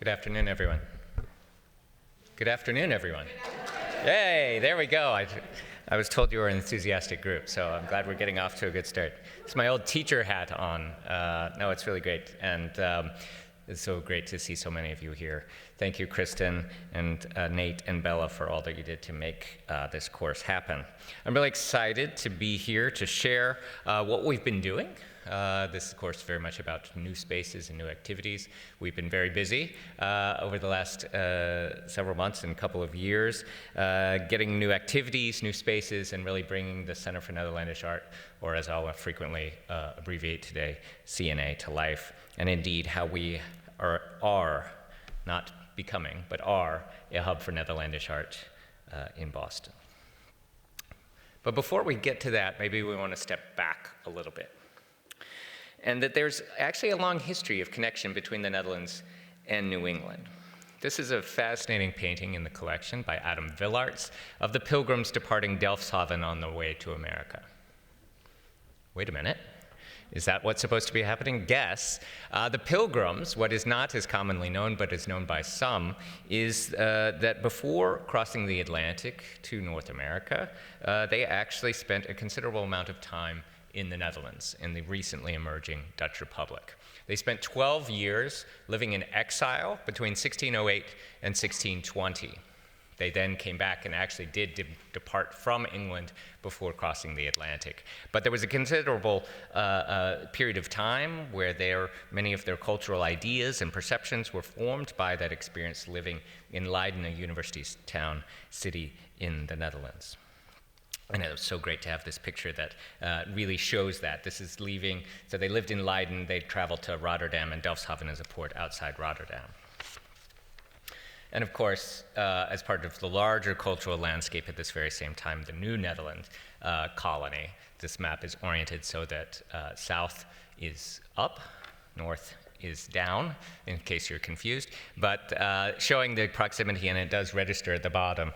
afternoon, everyone. Good afternoon, everyone. Yay, there we go. I was told you were an enthusiastic group, so I'm glad we're getting off to a good start. It's my old teacher hat on. No, it's really great, and it's so great to see so many of you here. Thank you, Kristen and Nate and Bella, for all that you did to make this course happen. I'm really excited to be here to share what we've been doing. This is, of course, very much about new spaces and new activities. We've been very busy over the last several months and couple of years, getting new activities, new spaces, and really bringing the Center for Netherlandish Art, or as I'll frequently abbreviate today, CNA, to life, and indeed how we are not becoming, but are a hub for Netherlandish art in Boston. But before we get to that, maybe we want to step back a little bit. And that there's actually a long history of connection between the Netherlands and New England. This is a fascinating painting in the collection by Adam Villarts of the Pilgrims departing Delfshaven on their way to America. Wait a minute. Is that what's supposed to be happening? Guess. The Pilgrims, what is not as commonly known, but is known by some, is that before crossing the Atlantic to North America, they actually spent a considerable amount of time in the Netherlands, in the recently emerging Dutch Republic. They spent 12 years living in exile between 1608 and 1620. They then came back and actually did depart from England before crossing the Atlantic. But there was a considerable period of time where many of their cultural ideas and perceptions were formed by that experience living in Leiden, a university town city in the Netherlands. And it was so great to have this picture that really shows that. This is leaving, so they lived in Leiden, they traveled to Rotterdam, and Delfshaven is a port outside Rotterdam. And of course, as part of the larger cultural landscape at this very same time, the New Netherlands colony, this map is oriented so that south is up, north is down, in case you're confused, but showing the proximity, and it does register at the bottom,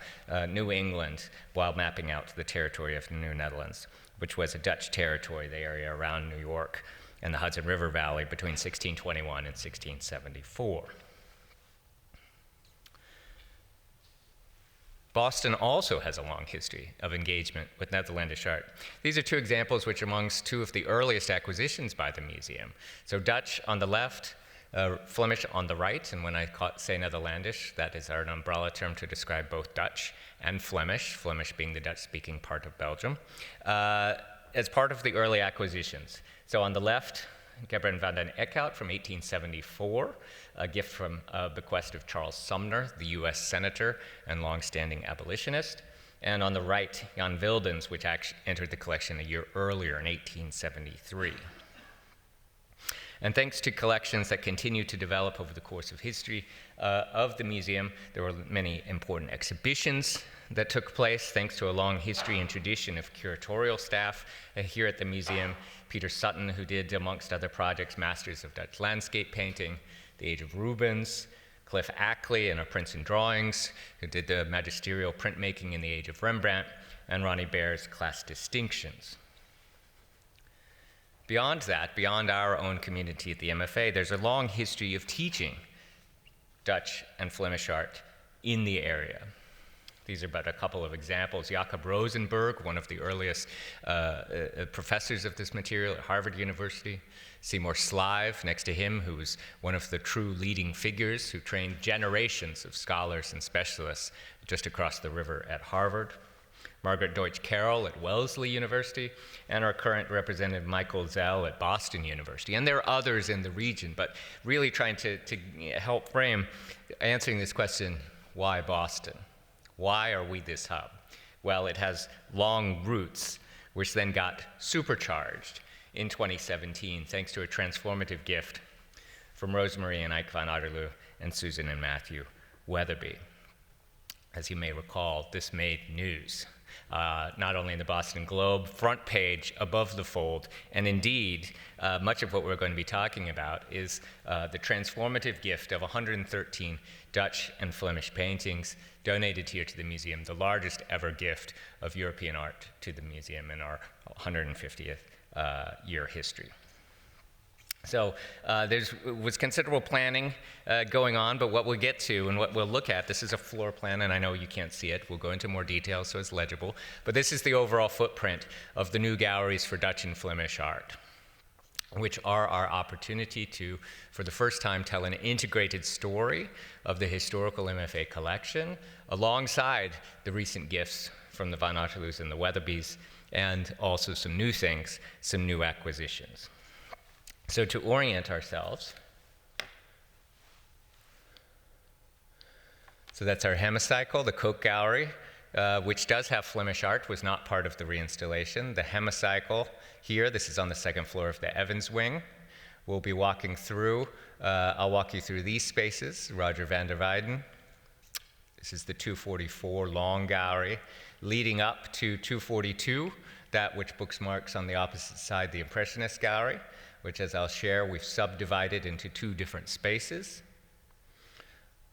New England, while mapping out the territory of the New Netherlands, which was a Dutch territory, the area around New York and the Hudson River Valley between 1621 and 1674. Boston also has a long history of engagement with Netherlandish art. These are two examples which are amongst two of the earliest acquisitions by the museum. So Dutch on the left, Flemish on the right, and when I say Netherlandish, that is our umbrella term to describe both Dutch and Flemish, Flemish being the Dutch-speaking part of Belgium, as part of the early acquisitions. So on the left, Gebern van den Eekhout from 1874, a gift from a bequest of Charles Sumner, the US senator and longstanding abolitionist. And on the right, Jan Wildens, which actually entered the collection a year earlier in 1873. And thanks to collections that continue to develop over the course of history of the museum, there were many important exhibitions that took place thanks to a long history and tradition of curatorial staff here at the museum. Peter Sutton, who did, amongst other projects, Masters of Dutch Landscape Painting, The Age of Rubens, Cliff Ackley and our Prints and Drawings, who did the magisterial printmaking in the Age of Rembrandt, and Ronnie Baer's Class Distinctions. Beyond that, beyond our own community at the MFA, there's a long history of teaching Dutch and Flemish art in the area. These are but a couple of examples. Jacob Rosenberg, one of the earliest professors of this material at Harvard University. Seymour Slive, next to him, who was one of the true leading figures who trained generations of scholars and specialists just across the river at Harvard. Margaret Deutsch Carroll at Wellesley University, and our current representative Michael Zell at Boston University. And there are others in the region, but really trying to help frame answering this question, why Boston? Why are we this hub? Well, it has long roots, which then got supercharged in 2017, thanks to a transformative gift from Rosemary and Eijk van Otterloo and Susan and Matthew Weatherbie. As you may recall, this made news, not only in the Boston Globe, front page, above the fold, and indeed, much of what we're going to be talking about is the transformative gift of 113 Dutch and Flemish paintings donated here to the museum, the largest ever gift of European art to the museum in our 150th year history. So there was considerable planning going on, but what we'll get to and what we'll look at, this is a floor plan, and I know you can't see it. We'll go into more detail so it's legible. But this is the overall footprint of the new galleries for Dutch and Flemish art, which are our opportunity to, for the first time, tell an integrated story of the historical MFA collection alongside the recent gifts from the Van Otterloos and the Weatherbies, and also some new things, some new acquisitions. So to orient ourselves, so that's our hemicycle, the Coke Gallery, which does have Flemish art, was not part of the reinstallation. The hemicycle here, this is on the second floor of the Evans wing. We'll be walking through, I'll walk you through these spaces, Roger van der Weyden. This is the 244 long gallery, leading up to 242, that which bookmarks on the opposite side the Impressionist gallery, which, as I'll share, we've subdivided into two different spaces.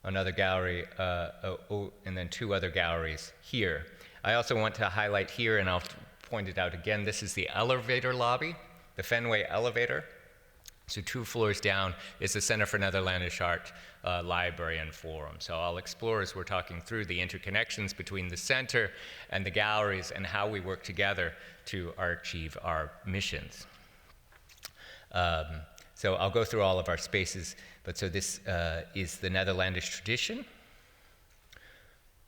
Another gallery, and then two other galleries here. I also want to highlight here, and I'll point it out again, this is the elevator lobby, the Fenway elevator. So 2 floors down is the Center for Netherlandish Art Library and Forum. So I'll explore, as we're talking through, the interconnections between the center and the galleries and how we work together to achieve our missions. So I'll go through all of our spaces, but so this is the Netherlandish tradition,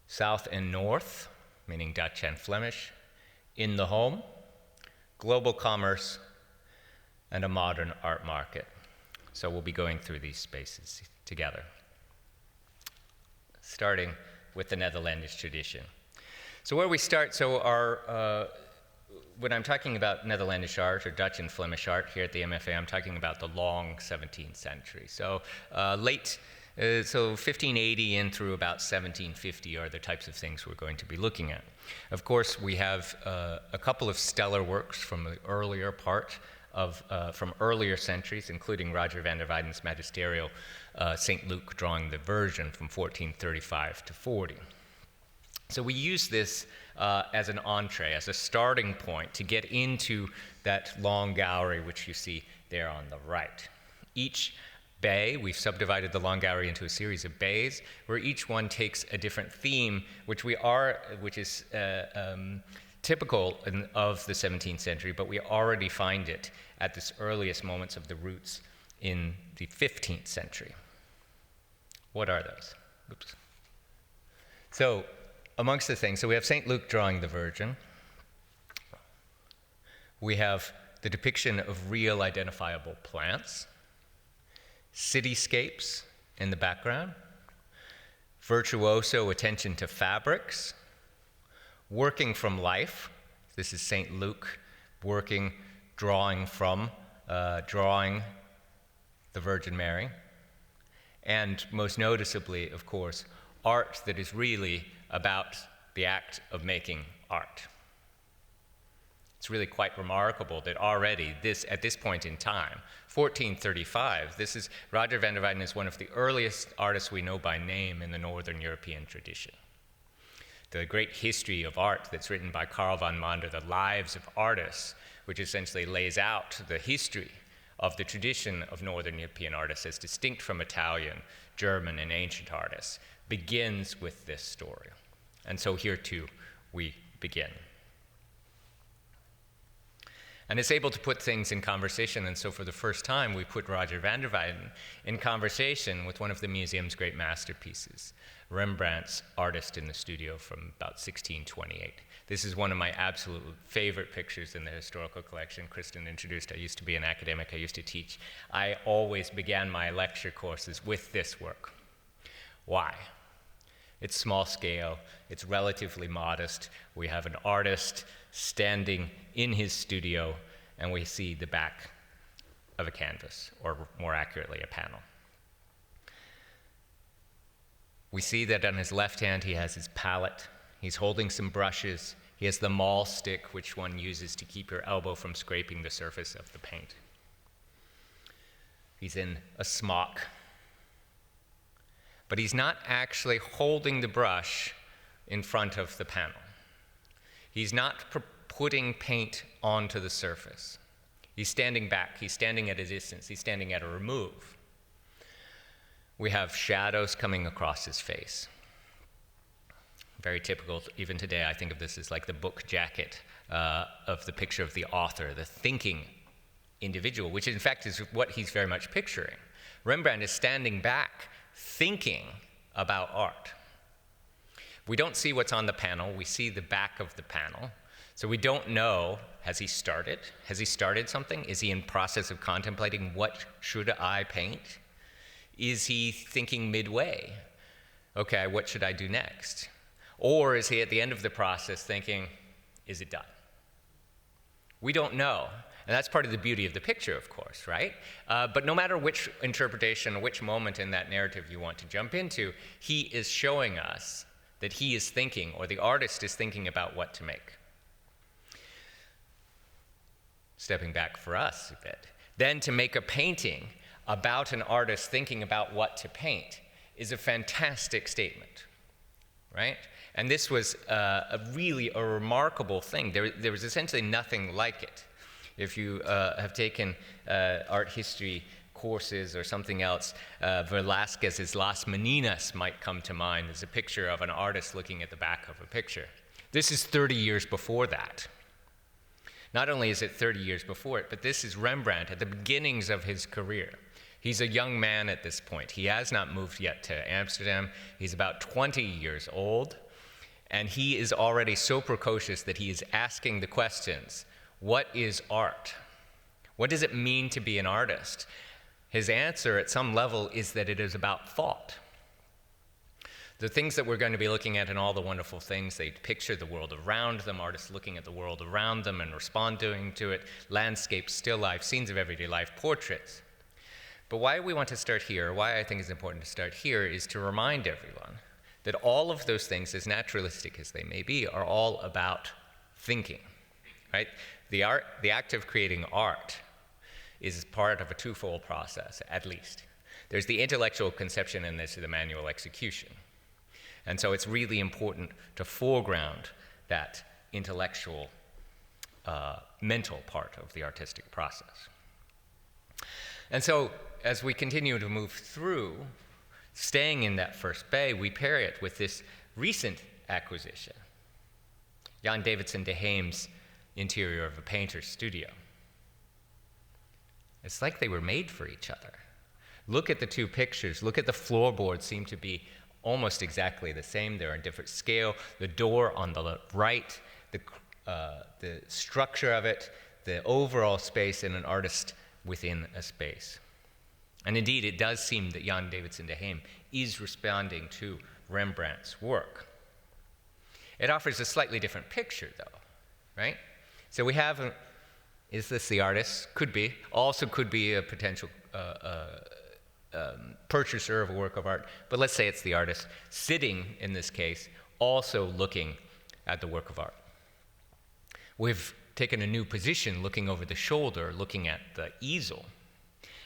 south and north, meaning Dutch and Flemish, in the home, global commerce, and a modern art market. So we'll be going through these spaces together, starting with the Netherlandish tradition. So where we start, so our when I'm talking about Netherlandish art or Dutch and Flemish art here at the MFA, I'm talking about the long 17th century. So so 1580 in through about 1750 are the types of things we're going to be looking at. Of course, we have a couple of stellar works from the earlier part of, from earlier centuries, including Roger van der Weyden's magisterial St. Luke drawing the Virgin from 1435 to 40. So we use this as an entree, as a starting point to get into that long gallery, which you see there on the right. Each bay, we've subdivided the long gallery into a series of bays, where each one takes a different theme, which is typical of the 17th century, but we already find it at the earliest moments of the roots in the 15th century. What are those? Oops. So, amongst the things, so we have St. Luke drawing the Virgin. We have the depiction of real identifiable plants, cityscapes in the background, virtuoso attention to fabrics, working from life. This is St. Luke working, drawing the Virgin Mary. And most noticeably, of course, art that is really about the act of making art. It's really quite remarkable that already at this point in time, 1435, this is, Roger van der Weyden is one of the earliest artists we know by name in the Northern European tradition. The great history of art that's written by Carl van Mander, The Lives of Artists, which essentially lays out the history of the tradition of Northern European artists as distinct from Italian, German, and ancient artists, begins with this story. And so here too, we begin. And it's able to put things in conversation, and so for the first time, we put Roger van der Weyden in conversation with one of the museum's great masterpieces, Rembrandt's Artist in the Studio from about 1628. This is one of my absolute favorite pictures in the historical collection. Kristen introduced, I used to be an academic, I used to teach. I always began my lecture courses with this work. Why? It's small scale, it's relatively modest. We have an artist standing in his studio, and we see the back of a canvas, or more accurately, a panel. We see that on his left hand he has his palette, he's holding some brushes, he has the maul stick, which one uses to keep your elbow from scraping the surface of the paint. He's in a smock, but he's not actually holding the brush in front of the panel. He's not putting paint onto the surface. He's standing back, he's standing at a distance, he's standing at a remove. We have shadows coming across his face. Very typical, even today, I think of this as like the book jacket of the picture of the author, the thinking individual, which in fact is what he's very much picturing. Rembrandt is standing back, thinking about art. We don't see what's on the panel, we see the back of the panel. So we don't know, has he started? Has he started something? Is he in process of contemplating what should I paint? Is he thinking midway? Okay, what should I do next? Or is he at the end of the process thinking, is it done? We don't know. And that's part of the beauty of the picture, of course, right? But no matter which interpretation, which moment in that narrative you want to jump into, he is showing us that he is thinking, or the artist is thinking about what to make. Stepping back for us a bit. Then to make a painting about an artist thinking about what to paint is a fantastic statement, right? And this was really a remarkable thing. There was essentially nothing like it. If you have taken art history courses or something else, Velázquez's Las Meninas might come to mind as a picture of an artist looking at the back of a picture. This is 30 years before that. Not only is it 30 years before it, but this is Rembrandt at the beginnings of his career. He's a young man at this point. He has not moved yet to Amsterdam. He's about 20 years old, and he is already so precocious that he is asking the questions, what is art? What does it mean to be an artist? His answer at some level is that it is about thought. The things that we're going to be looking at in All the Wonderful Things, they picture the world around them, artists looking at the world around them and responding to it, landscapes, still life, scenes of everyday life, portraits. But why we want to start here, why I think it's important to start here, is to remind everyone that all of those things, as naturalistic as they may be, are all about thinking, right? The act of creating art is part of a twofold process, at least. There's the intellectual conception and there's the manual execution. And so it's really important to foreground that intellectual, mental part of the artistic process. And so as we continue to move through, staying in that first bay, we pair it with this recent acquisition, Jan Davidson de Heem's interior of a painter's studio. It's like they were made for each other. Look at the two pictures. Look at the floorboards, seem to be almost exactly the same. They're in different scale. The door on the right, the structure of it, the overall space, and an artist within a space. And indeed, it does seem that Jan Davidson de Heem is responding to Rembrandt's work. It offers a slightly different picture, though, right? So we have, is this the artist? Could be. Also could be a potential purchaser of a work of art, but let's say it's the artist sitting, in this case, also looking at the work of art. We've taken a new position, looking over the shoulder, looking at the easel.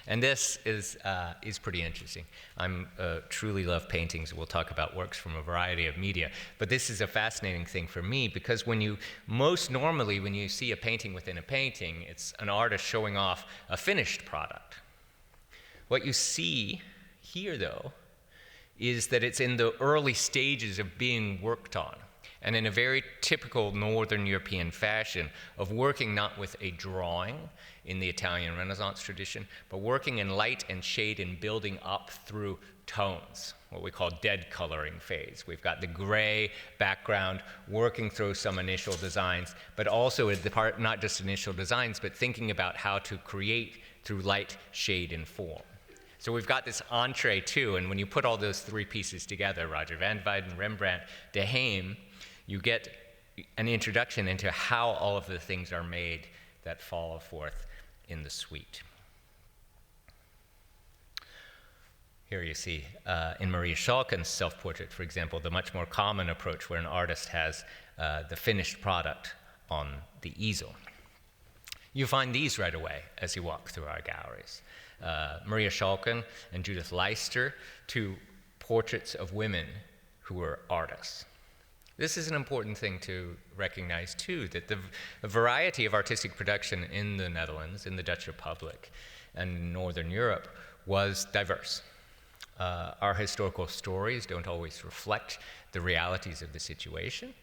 And this is pretty interesting. I truly love paintings. We'll talk about works from a variety of media. But this is a fascinating thing for me because most normally when you see a painting within a painting, it's an artist showing off a finished product. What you see here, though, is that it's in the early stages of being worked on, and in a very typical Northern European fashion of working not with a drawing in the Italian Renaissance tradition, but working in light and shade and building up through tones, what we call dead coloring phase. We've got the gray background working through some initial designs, but also the part, not just initial designs, but thinking about how to create through light, shade, and form. So we've got this entree too, and when you put all those three pieces together, Roger van Weyden, Rembrandt, de Heem, you get an introduction into how all of the things are made that follow forth in the suite. Here you see in Maria Schalken's self-portrait, for example, the much more common approach where an artist has the finished product on the easel. You find these right away as you walk through our galleries. Maria Schalken and Judith Leister, two portraits of women who were artists. This is an important thing to recognize too, that the variety of artistic production in the Netherlands, in the Dutch Republic, and Northern Europe was diverse. Our historical stories don't always reflect the realities of the situation,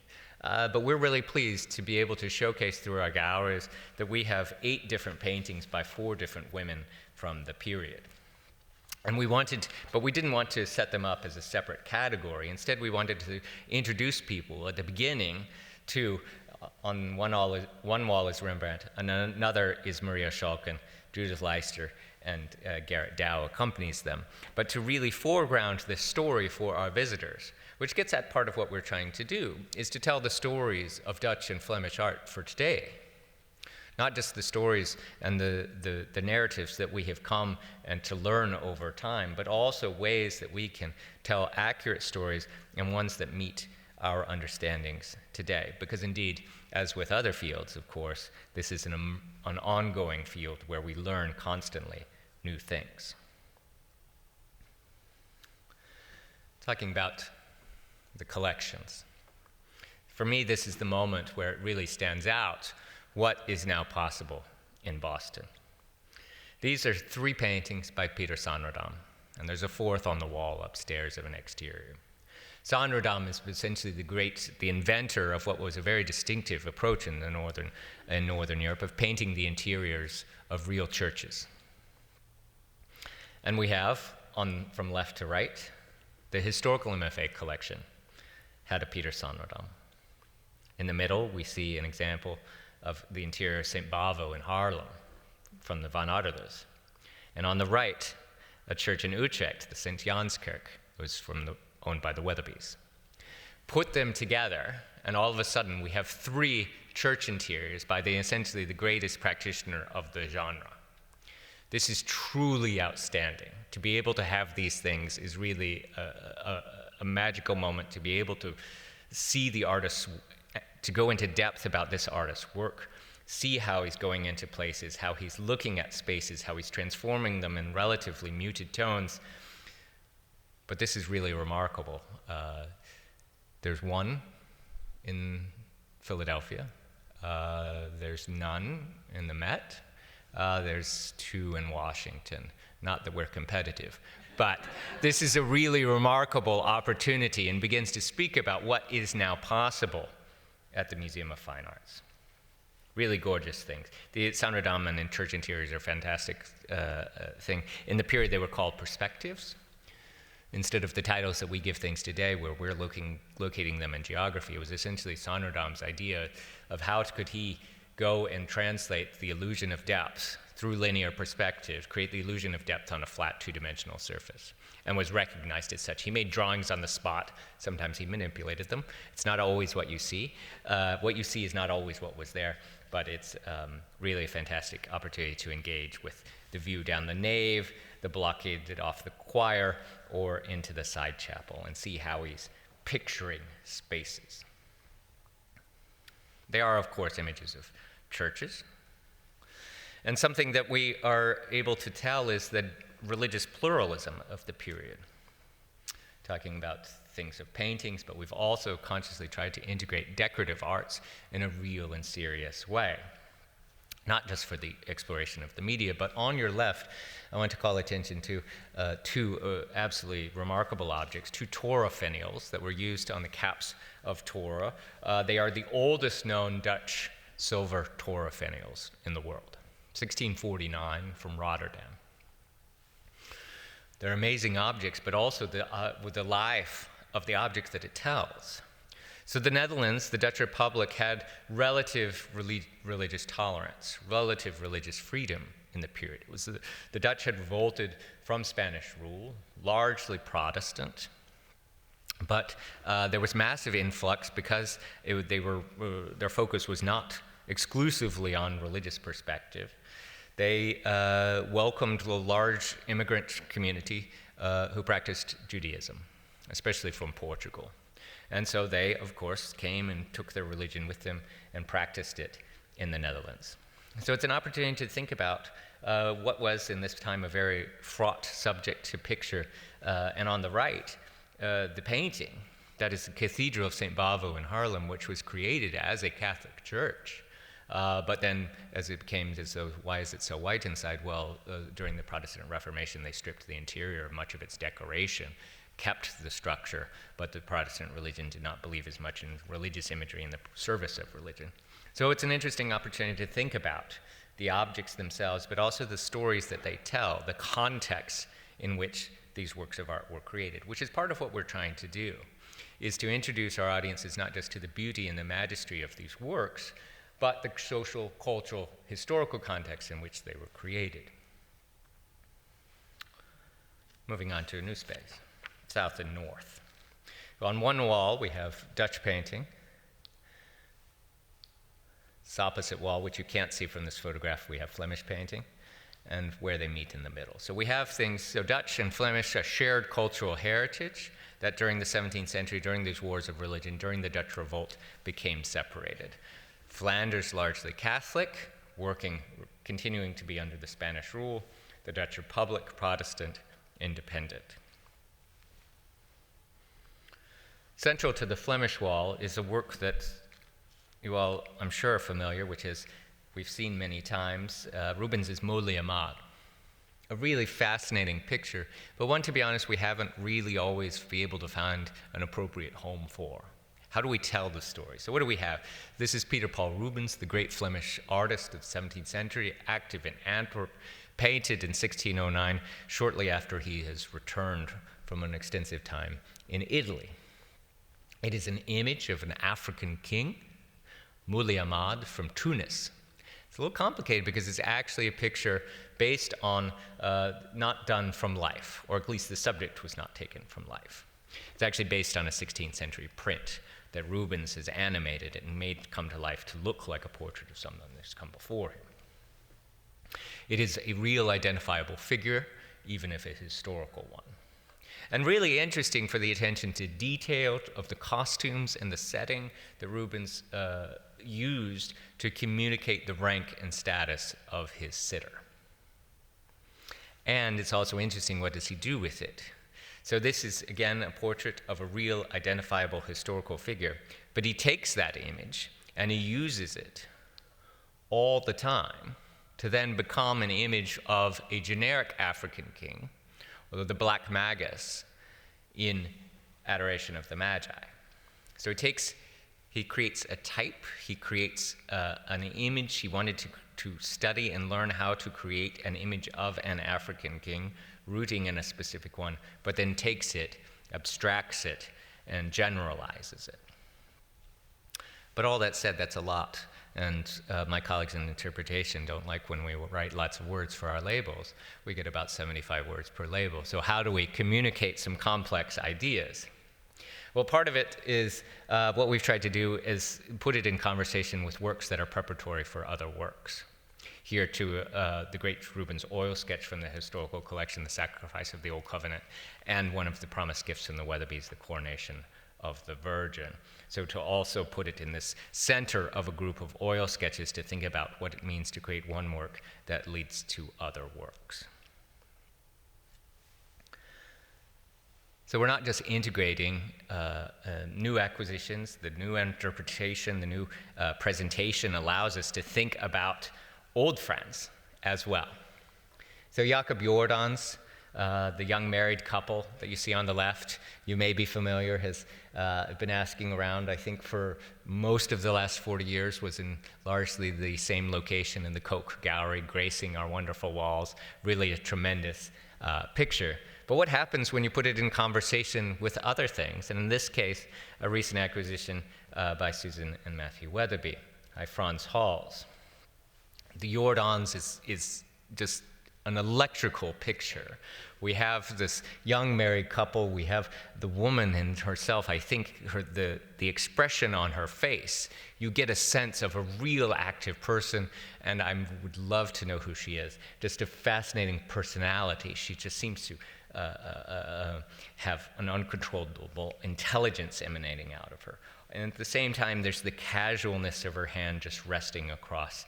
but we're really pleased to be able to showcase through our galleries that we have 8 different paintings by 4 different women from the period. And but we didn't want to set them up as a separate category. Instead, we wanted to introduce people at the beginning to, on one wall is Rembrandt, and another is Maria Schalken, Judith Leister, and Gerrit Douw accompanies them. But to really foreground this story for our visitors, which gets at part of what we're trying to do, is to tell the stories of Dutch and Flemish art for today. Not just the stories and the narratives that we have come and to learn over time, but also ways that we can tell accurate stories and ones that meet our understandings today. Because indeed, as with other fields, of course, this is an ongoing field where we learn constantly new things. Talking about the collections. For me, this is the moment where it really stands out what is now possible in Boston. These are 3 paintings by Peter Sanrodam, and there's a 4th on the wall upstairs of an exterior. Sanrodam is essentially the inventor of what was a very distinctive approach in Northern Europe of painting the interiors of real churches. And we have, from left to right, the historical MFA collection had a Peter Sanrodam. In the middle, we see an example of the interior of St. Bavo in Haarlem from the Van Otterloos. And on the right, a church in Utrecht, the St. Janskerk, was owned by the Weatherbees. Put them together, and all of a sudden we have 3 church interiors by essentially the greatest practitioner of the genre. This is truly outstanding. To be able to have these things is really a magical moment, to be able to see the artist's, to go into depth about this artist's work, see how he's going into places, how he's looking at spaces, how he's transforming them in relatively muted tones. But this is really remarkable. There's one in Philadelphia. There's none in the Met. There's 2 in Washington. Not that we're competitive, but this is a really remarkable opportunity and begins to speak about what is now possible at the Museum of Fine Arts. Really gorgeous things. The Sanrodam and church interiors are a fantastic thing. In the period, they were called perspectives. Instead of the titles that we give things today, where we're locating them in geography, it was essentially Sanrodam's idea of how could he go and translate the illusion of depth through linear perspective, create the illusion of depth on a flat 2-dimensional surface, and was recognized as such. He made drawings on the spot. Sometimes he manipulated them. It's not always what you see. What you see is not always what was there, but it's really a fantastic opportunity to engage with the view down the nave, the blockade off the choir, or into the side chapel, and see how he's picturing spaces. They are, of course, images of churches. And something that we are able to tell is the religious pluralism of the period. Talking about things of paintings, but we've also consciously tried to integrate decorative arts in a real and serious way. Not just for the exploration of the media, but on your left, I want to call attention to 2 absolutely remarkable objects, 2 Torah finials that were used on the caps of Torah. They are the oldest known Dutch silver Torah finials in the world, 1649 from Rotterdam. They're amazing objects, but also with the life of the objects that it tells. So the Netherlands, the Dutch Republic, had relative religious tolerance, relative religious freedom in the period. It was the Dutch had revolted from Spanish rule, largely Protestant, but there was massive influx because their focus was not exclusively on religious perspective. They welcomed a large immigrant community who practiced Judaism, especially from Portugal. And so they, of course, came and took their religion with them and practiced it in the Netherlands. So it's an opportunity to think about what was, in this time, a very fraught subject to picture. And on the right, the painting That is the Cathedral of St. Bavo in Haarlem, which was created as a Catholic church. But then, as it became as though, why is it so white inside? Well, during the Protestant Reformation, they stripped the interior of much of its decoration, kept the structure, but the Protestant religion did not believe as much in religious imagery in the service of religion. So it's an interesting opportunity to think about the objects themselves, but also the stories that they tell, the context in which these works of art were created, which is part of what we're trying to do, is to introduce our audiences not just to the beauty and the majesty of these works, but the social, cultural, historical context in which they were created. Moving on to a new space, south and north. On one wall, we have Dutch painting. This opposite wall, which you can't see from this photograph, we have Flemish painting, and where they meet in the middle. So we have things, so Dutch and Flemish, a shared cultural heritage that during the 17th century, during these wars of religion, during the Dutch Revolt, became separated. Flanders largely Catholic, continuing to be under the Spanish rule, the Dutch Republic, Protestant, independent. Central to the Flemish wall is a work that you all, I'm sure, are familiar, which is, we've seen many times, Rubens' Molia Mag. A really fascinating picture, but one, to be honest, we haven't really always been able to find an appropriate home for. How do we tell the story? So what do we have? This is Peter Paul Rubens, the great Flemish artist of the 17th century, active in Antwerp, painted in 1609, shortly after he has returned from an extensive time in Italy. It is an image of an African king, Mouli Ahmad from Tunis. It's a little complicated because it's actually a picture based on, not done from life, or at least the subject was not taken from life. It's actually based on a 16th century print that Rubens has animated and made come to life to look like a portrait of someone that's come before him. It is a real identifiable figure, even if a historical one. And really interesting for the attention to detail of the costumes and the setting that Rubens used to communicate the rank and status of his sitter. And it's also interesting, what does he do with it? So this is, again, a portrait of a real identifiable historical figure, but he takes that image and he uses it all the time to then become an image of a generic African king, or the Black Magus, in Adoration of the Magi. So he creates a type, he creates an image. He wanted to study and learn how to create an image of an African king, rooting in a specific one, but then takes it, abstracts it, and generalizes it. But all that said, that's a lot. And my colleagues in interpretation don't like when we write lots of words for our labels. We get about 75 words per label. So how do we communicate some complex ideas? Well, part of it is what we've tried to do is put it in conversation with works that are preparatory for other works. Here to the great Rubens oil sketch from the historical collection, The Sacrifice of the Old Covenant, and one of the promised gifts from the Weatherbees, The Coronation of the Virgin. So to also put it in this center of a group of oil sketches to think about what it means to create one work that leads to other works. So we're not just integrating new acquisitions, the new interpretation, the new presentation allows us to think about old friends as well. So Jacob Jordans, the young married couple that you see on the left, you may be familiar, has been asking around, I think for most of the last 40 years, was in largely the same location in the Koch Gallery, gracing our wonderful walls. Really a tremendous picture. But what happens when you put it in conversation with other things? And in this case, a recent acquisition by Susan and Matthew Weatherby, by Franz Hals. The Jordans is just an electrical picture. We have this young married couple, we have the woman and herself, I think the expression on her face, you get a sense of a real active person, and I would love to know who she is. Just a fascinating personality. She just seems to have an uncontrollable intelligence emanating out of her. And at the same time, there's the casualness of her hand just resting across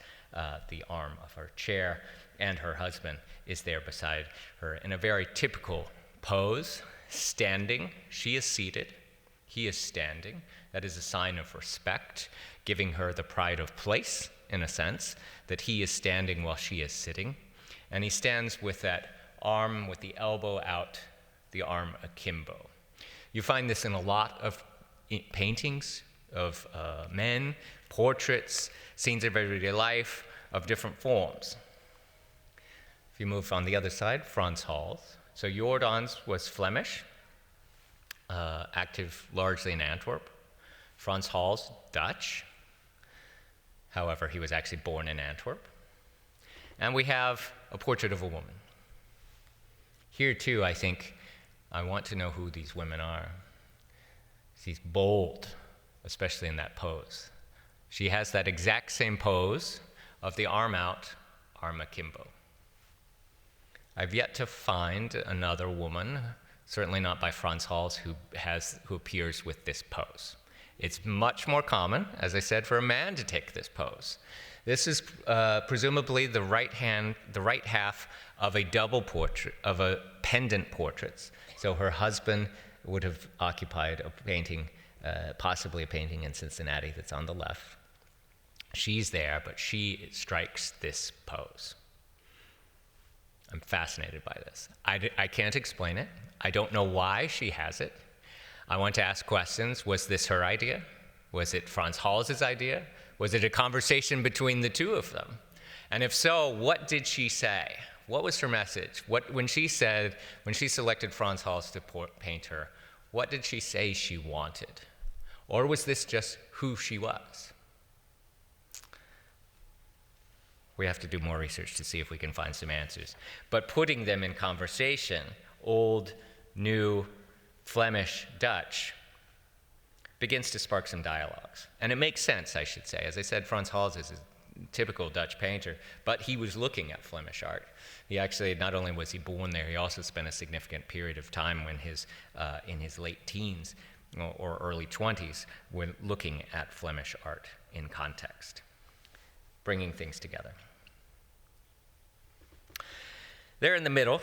the arm of her chair, and her husband is there beside her in a very typical pose, standing. She is seated, He is standing. That is a sign of respect, giving her the pride of place, in a sense, that he is standing while she is sitting. And he stands with that arm with the elbow out, the arm akimbo. You find this in a lot of paintings of men, portraits, scenes of everyday life of different forms. If you move on the other side, Frans Hals. So Jordans was Flemish, active largely in Antwerp. Frans Hals, Dutch. However, he was actually born in Antwerp. And we have a portrait of a woman. Here too, I think, I want to know who these women are. She's bold, especially in that pose. She has that exact same pose of the arm out, arm akimbo. I've yet to find another woman, certainly not by Frans Hals, who appears with this pose. It's much more common, as I said, for a man to take this pose. This is presumably the right half of a double portrait, of a pendant portraits. So her husband would have occupied a painting, possibly a painting in Cincinnati that's on the left. She's there, but she strikes this pose. I'm fascinated by this. I can't explain it. I don't know why she has it. I want to ask questions. Was this her idea? Was it Frans Hals' idea? Was it a conversation between the two of them? And if so, what did she say? What was her message? When she selected Frans Hals to paint her, what did she say she wanted? Or was this just who she was? We have to do more research to see if we can find some answers. But putting them in conversation, old, new, Flemish, Dutch, begins to spark some dialogues. And it makes sense, I should say. As I said, Frans Hals is a typical Dutch painter, but he was looking at Flemish art. He actually, not only was he born there, he also spent a significant period of time when in his late teens or early 20s when looking at Flemish art in context, bringing things together. There in the middle,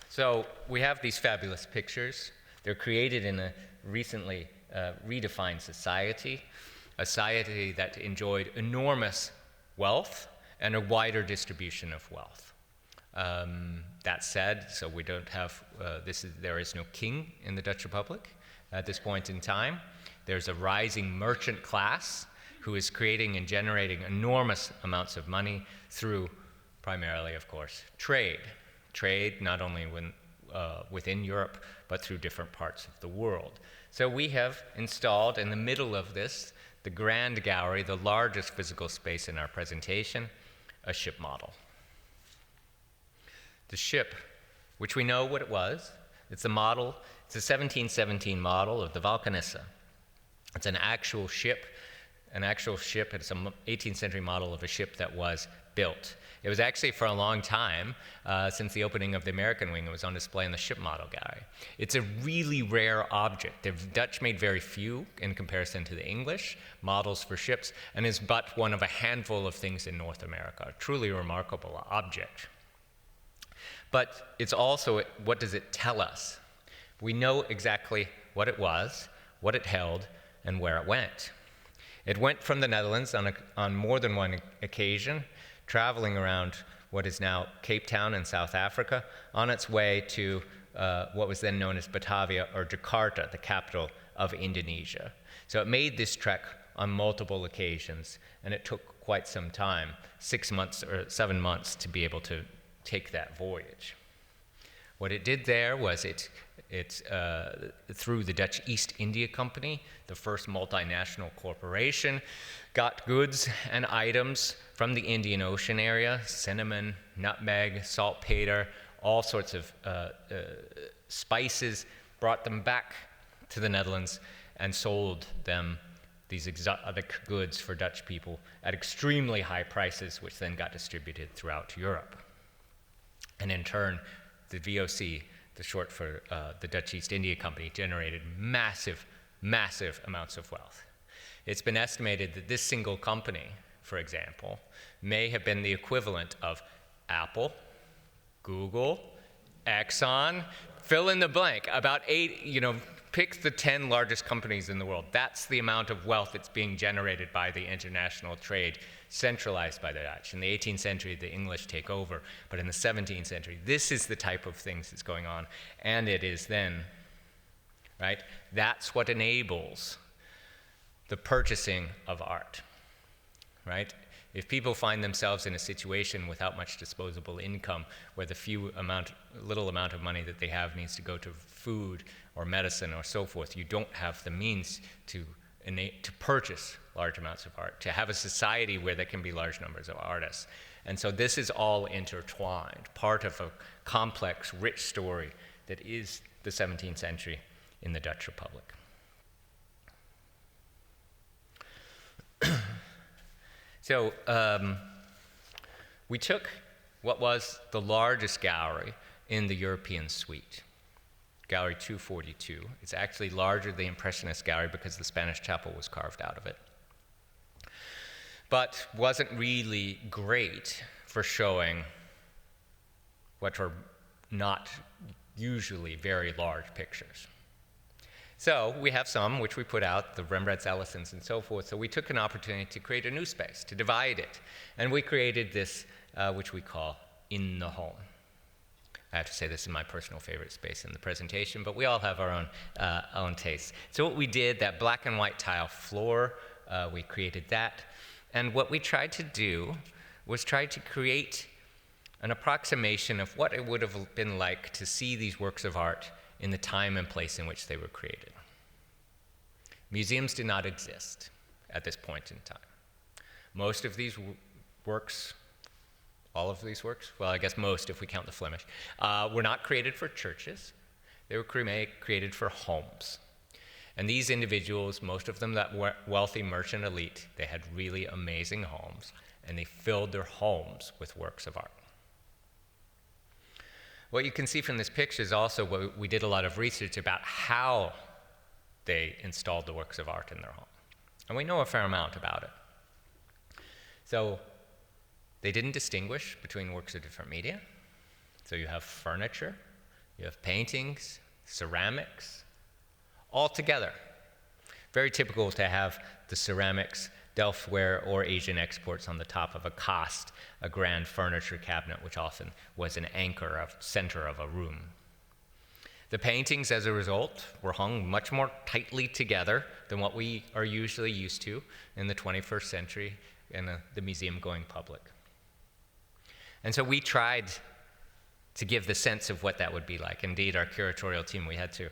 so we have these fabulous pictures. They're created in a recently redefined society, a society that enjoyed enormous wealth and a wider distribution of wealth. That said, so we don't have, there is no king in the Dutch Republic at this point in time. There's a rising merchant class who is creating and generating enormous amounts of money through, primarily, of course, trade. Trade not only within Europe, but through different parts of the world. So we have installed in the middle of this, the grand gallery, the largest physical space in our presentation, a ship model. The ship, which we know what it was, it's a model, it's a 1717 model of the Valkenisse. It's an actual ship, it's an 18th century model of a ship that was built. It was actually for a long time, since the opening of the American wing, it was on display in the ship model gallery. It's a really rare object. The Dutch made very few in comparison to the English models for ships, and is but one of a handful of things in North America, a truly remarkable object. But it's also, what does it tell us? We know exactly what it was, what it held, and where it went. It went from the Netherlands on more than one occasion, traveling around what is now Cape Town in South Africa, on its way to what was then known as Batavia or Jakarta, the capital of Indonesia. So it made this trek on multiple occasions, and it took quite some time, 6 months or 7 months, to be able to take that voyage. What it did there was it through the Dutch East India Company, the first multinational corporation, got goods and items from the Indian Ocean area, cinnamon, nutmeg, saltpeter, all sorts of spices, brought them back to the Netherlands and sold them these exotic goods for Dutch people at extremely high prices, which then got distributed throughout Europe. And in turn, the VOC, the short for the Dutch East India Company, generated massive, massive amounts of wealth. It's been estimated that this single company, for example, may have been the equivalent of Apple, Google, Exxon, fill in the blank, about pick the 10 largest companies in the world. That's the amount of wealth that's being generated by the international trade, centralized by the Dutch. In the 18th century, the English take over, but in the 17th century, this is the type of things that's going on, and it is then, right? That's what enables the purchasing of art, right? If people find themselves in a situation without much disposable income, where the little amount of money that they have needs to go to food or medicine or so forth, you don't have the means to purchase large amounts of art, to have a society where there can be large numbers of artists. And so this is all intertwined, part of a complex, rich story that is the 17th century in the Dutch Republic. So we took what was the largest gallery in the European suite, Gallery 242. It's actually larger than the Impressionist gallery because the Spanish chapel was carved out of it, but wasn't really great for showing what are not usually very large pictures. So we have some which we put out, the Rembrandts, Ellisons, and so forth. So we took an opportunity to create a new space, to divide it. And we created this, which we call In the Home. I have to say this is my personal favorite space in the presentation, but we all have our own tastes. So what we did, that black and white tile floor, we created that. And what we tried to do was try to create an approximation of what it would have been like to see these works of art in the time and place in which they were created. Museums did not exist at this point in time. Most of these works, all of these works, well, I guess most if we count the Flemish, were not created for churches. They were created for homes. And these individuals, most of them that were wealthy merchant elite, they had really amazing homes, and they filled their homes with works of art. What you can see from this picture is also we did a lot of research about how they installed the works of art in their home. And we know a fair amount about it. So they didn't distinguish between works of different media. So you have furniture, you have paintings, ceramics, all together. Very typical to have the ceramics, Delftware or Asian exports on the top of a cast, a grand furniture cabinet, which often was an anchor, center of a room. The paintings, as a result, were hung much more tightly together than what we are usually used to in the 21st century in the museum-going public. And so we tried to give the sense of what that would be like. Indeed, our curatorial team, we had to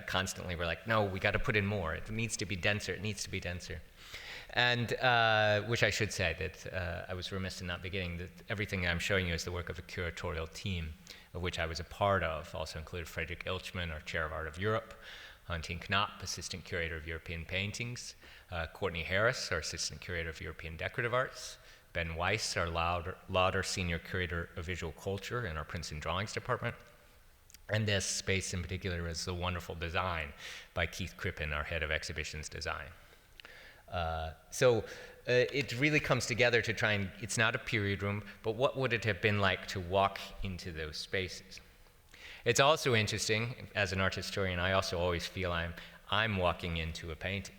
constantly, we're like, no, we got to put in more. It needs to be denser, it needs to be denser. And which I should say that I was remiss in not beginning, that everything I'm showing you is the work of a curatorial team, of which I was a part of. Also included Frederick Ilchman, our Chair of Art of Europe, Hunting Knopp, Assistant Curator of European Paintings, Courtney Harris, our Assistant Curator of European Decorative Arts, Ben Weiss, our Lauder Senior Curator of Visual Culture in our Prints and Drawings Department. And this space in particular is the wonderful design by Keith Crippen, our Head of Exhibitions Design. So it really comes together to try and, it's not a period room, but what would it have been like to walk into those spaces? It's also interesting, as an art historian, I also always feel I'm walking into a painting.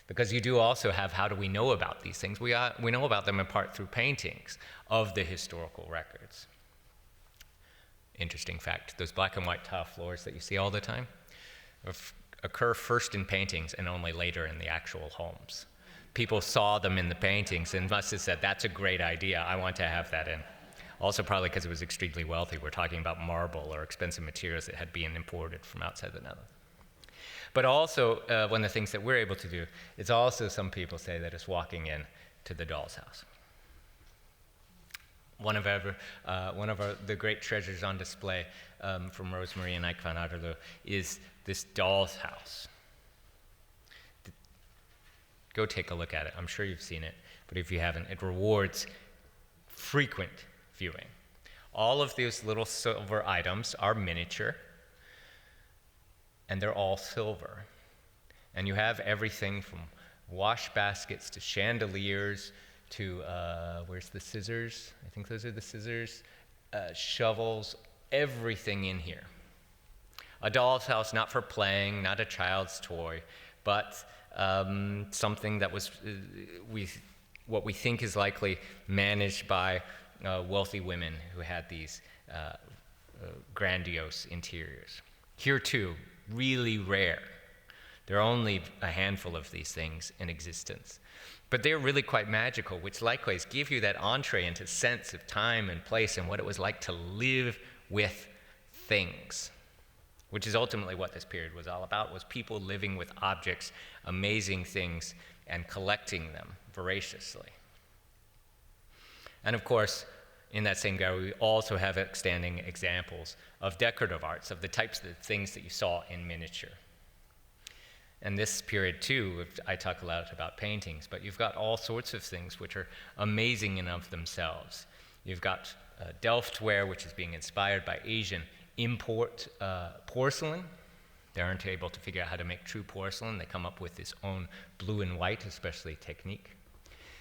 Because you do also have, how do we know about these things? We know about them in part through paintings of the historical records. Interesting fact, those black and white tile floors that you see all the time occur first in paintings and only later in the actual homes. People saw them in the paintings and must have said, that's a great idea, I want to have that in. Also probably because it was extremely wealthy. We're talking about marble or expensive materials that had been imported from outside the Netherlands. But also, one of the things that we're able to do is also, some people say that it's walking in to the doll's house. One of the great treasures on display from Rosemary and Eijk van Otterloo is this doll's house. Go take a look at it. I'm sure you've seen it, but if you haven't, it rewards frequent viewing. All of these little silver items are miniature, and they're all silver. And you have everything from wash baskets to chandeliers to, where's the scissors? I think those are the scissors. Shovels, everything in here. A doll's house, not for playing, not a child's toy, but something that was what we think is likely managed by wealthy women who had these grandiose interiors. Here too, really rare. There are only a handful of these things in existence. But they're really quite magical, which likewise give you that entree into sense of time and place and what it was like to live with things, which is ultimately what this period was all about, was people living with objects, amazing things, and collecting them voraciously. And of course, in that same gallery, we also have outstanding examples of decorative arts, of the types of things that you saw in miniature. And this period too, I talk a lot about paintings, but you've got all sorts of things which are amazing in of themselves. You've got Delftware, which is being inspired by Asian import porcelain. They aren't able to figure out how to make true porcelain. They come up with this own blue and white, especially technique.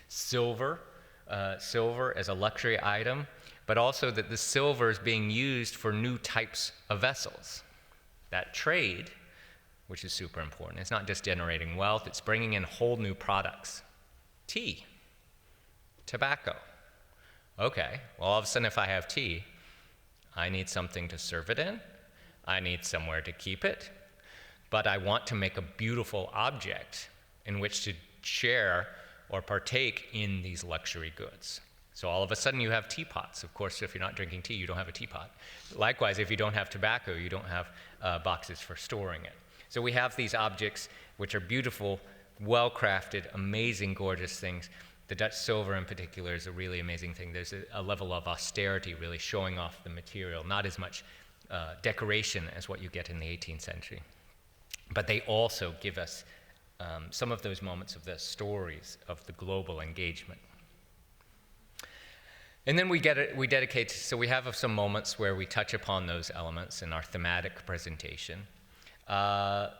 Silver as a luxury item, but also that the silver is being used for new types of vessels. That trade, which is super important, it's not just generating wealth, it's bringing in whole new products. Tea, tobacco. Okay, well, all of a sudden if I have tea, I need something to serve it in, I need somewhere to keep it, but I want to make a beautiful object in which to share or partake in these luxury goods. So all of a sudden you have teapots. Of course, if you're not drinking tea, you don't have a teapot. Likewise, if you don't have tobacco, you don't have boxes for storing it. So we have these objects which are beautiful, well-crafted, amazing, gorgeous things. The Dutch silver in particular is a really amazing thing. There's a level of austerity really showing off the material, not as much decoration as what you get in the 18th century. But they also give us some of those moments of the stories of the global engagement. And then we dedicate, so we have some moments where we touch upon those elements in our thematic presentation. A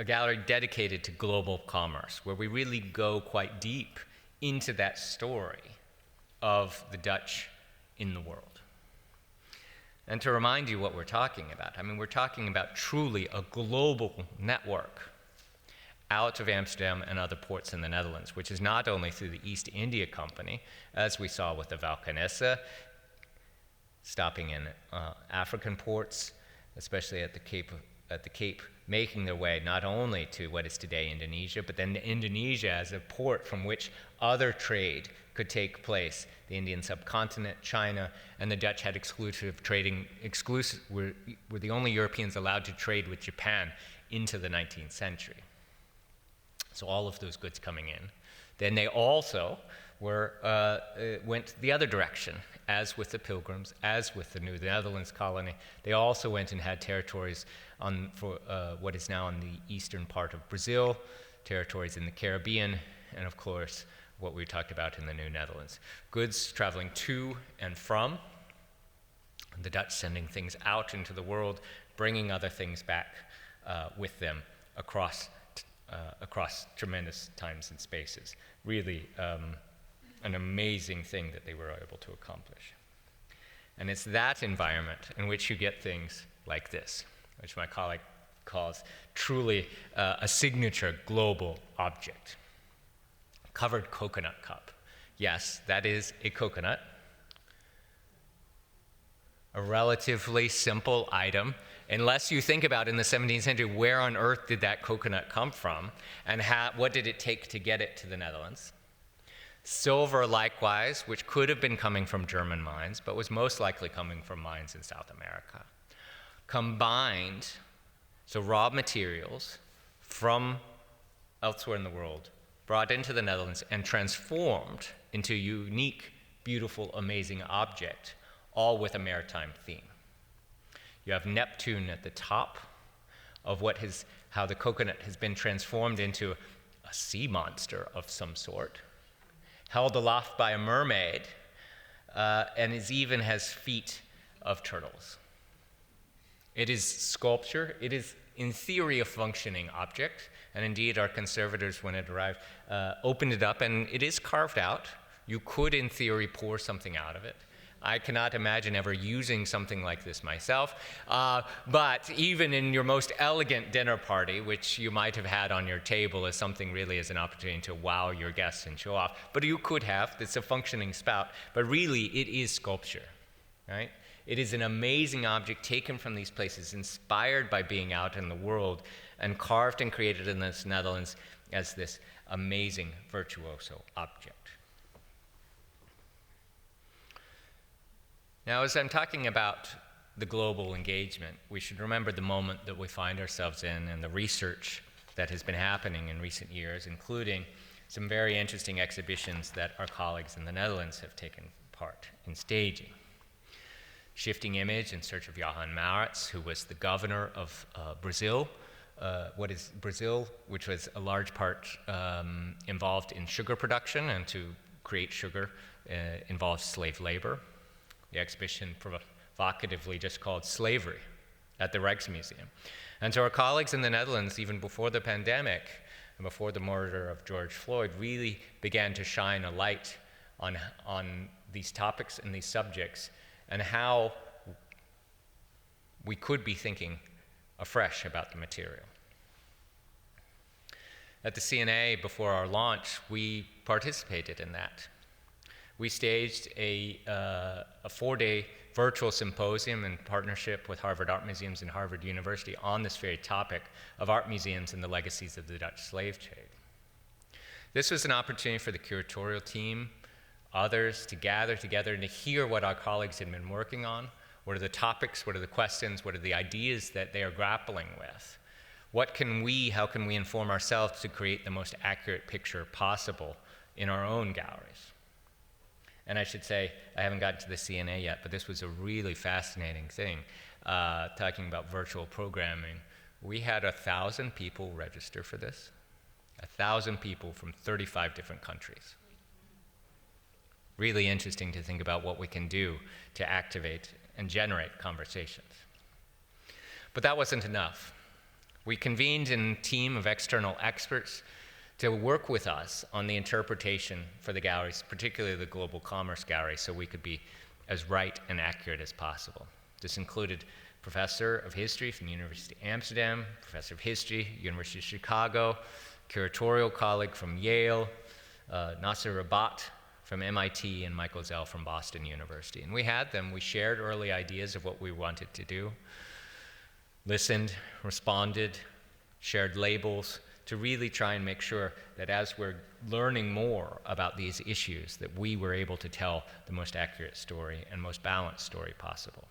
gallery dedicated to global commerce, where we really go quite deep into that story of the Dutch in the world. And to remind you what we're talking about, I mean, we're talking about truly a global network out of Amsterdam and other ports in the Netherlands, which is not only through the East India Company, as we saw with the Valkenisse, stopping in African ports, especially at the Cape, making their way not only to what is today Indonesia, but then to Indonesia as a port from which other trade could take place. The Indian subcontinent, China, and the Dutch had exclusive trading, were the only Europeans allowed to trade with Japan into the 19th century. So all of those goods coming in. Then they also went the other direction, as with the Pilgrims, as with the New Netherlands colony. They also went and had territories for what is now in the eastern part of Brazil, territories in the Caribbean, and of course, what we talked about in the New Netherlands. Goods traveling to and from, the Dutch sending things out into the world, bringing other things back with them across tremendous times and spaces. Really an amazing thing that they were able to accomplish. And it's that environment in which you get things like this, which my colleague calls truly a signature global object. Covered coconut cup. Yes, that is a coconut. A relatively simple item, unless you think about in the 17th century, where on earth did that coconut come from, and what did it take to get it to the Netherlands? Silver, likewise, which could have been coming from German mines, but was most likely coming from mines in South America. Combined, so raw materials from elsewhere in the world, brought into the Netherlands and transformed into a unique, beautiful, amazing object, all with a maritime theme. You have Neptune at the top of how the coconut has been transformed into a sea monster of some sort, held aloft by a mermaid, and even has feet of turtles. It is sculpture. It is, in theory, a functioning object, and indeed our conservators, when it arrived, opened it up, and it is carved out. You could, in theory, pour something out of it. I cannot imagine ever using something like this myself, but even in your most elegant dinner party, which you might have had on your table as something really as an opportunity to wow your guests and show off, but you could have, it's a functioning spout, but really it is sculpture, right? It is an amazing object taken from these places, inspired by being out in the world, and carved and created in the Netherlands as this amazing virtuoso object. Now, as I'm talking about the global engagement, we should remember the moment that we find ourselves in and the research that has been happening in recent years, including some very interesting exhibitions that our colleagues in the Netherlands have taken part in staging. Shifting Image in search of Johan Maurits, who was the governor of Brazil, Brazil, which was a large part involved in sugar production, and to create sugar involved slave labor. The exhibition provocatively just called Slavery at the Rijksmuseum. And so our colleagues in the Netherlands, even before the pandemic and before the murder of George Floyd, really began to shine a light on these topics and these subjects, and how we could be thinking afresh about the material. At the CNA, before our launch, we participated in that. We staged a 4-day virtual symposium in partnership with Harvard Art Museums and Harvard University on this very topic of art museums and the legacies of the Dutch slave trade. This was an opportunity for the curatorial team, others, to gather together and to hear what our colleagues had been working on. What are the topics, what are the questions, what are the ideas that they are grappling with? How can we inform ourselves to create the most accurate picture possible in our own galleries? And I should say, I haven't gotten to the CNA yet, but this was a really fascinating thing, talking about virtual programming. We had 1,000 people register for this, 1,000 people from 35 different countries. Really interesting to think about what we can do to activate and generate conversations. But that wasn't enough. We convened a team of external experts to work with us on the interpretation for the galleries, particularly the Global Commerce Gallery, so we could be as right and accurate as possible. This included Professor of History from the University of Amsterdam, Professor of History, University of Chicago, curatorial colleague from Yale, Nasser Rabat from MIT, and Michael Zell from Boston University. And we had them, we shared early ideas of what we wanted to do, listened, responded, shared labels, to really try and make sure that as we're learning more about these issues, that we were able to tell the most accurate story and most balanced story possible.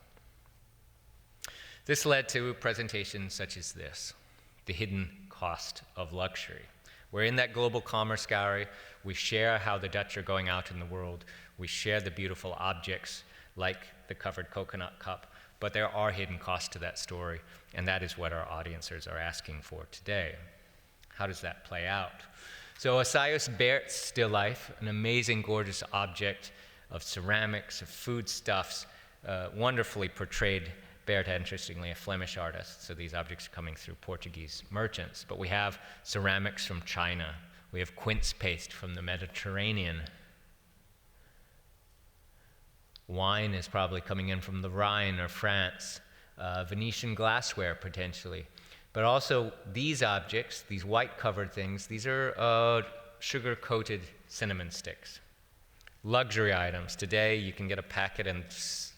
This led to presentations such as this, The Hidden Cost of Luxury, where in that Global Commerce Gallery, we share how the Dutch are going out in the world, we share the beautiful objects like the covered coconut cup, but there are hidden costs to that story, and that is what our audiences are asking for today. How does that play out? So Assayas Beert's still life, an amazing, gorgeous object of ceramics, of foodstuffs, wonderfully portrayed. Beert, interestingly, a Flemish artist, so these objects are coming through Portuguese merchants. But we have ceramics from China. We have quince paste from the Mediterranean. Wine is probably coming in from the Rhine or France. Venetian glassware, potentially. But also these objects, these white-covered things, these are sugar-coated cinnamon sticks. Luxury items. Today, you can get a packet of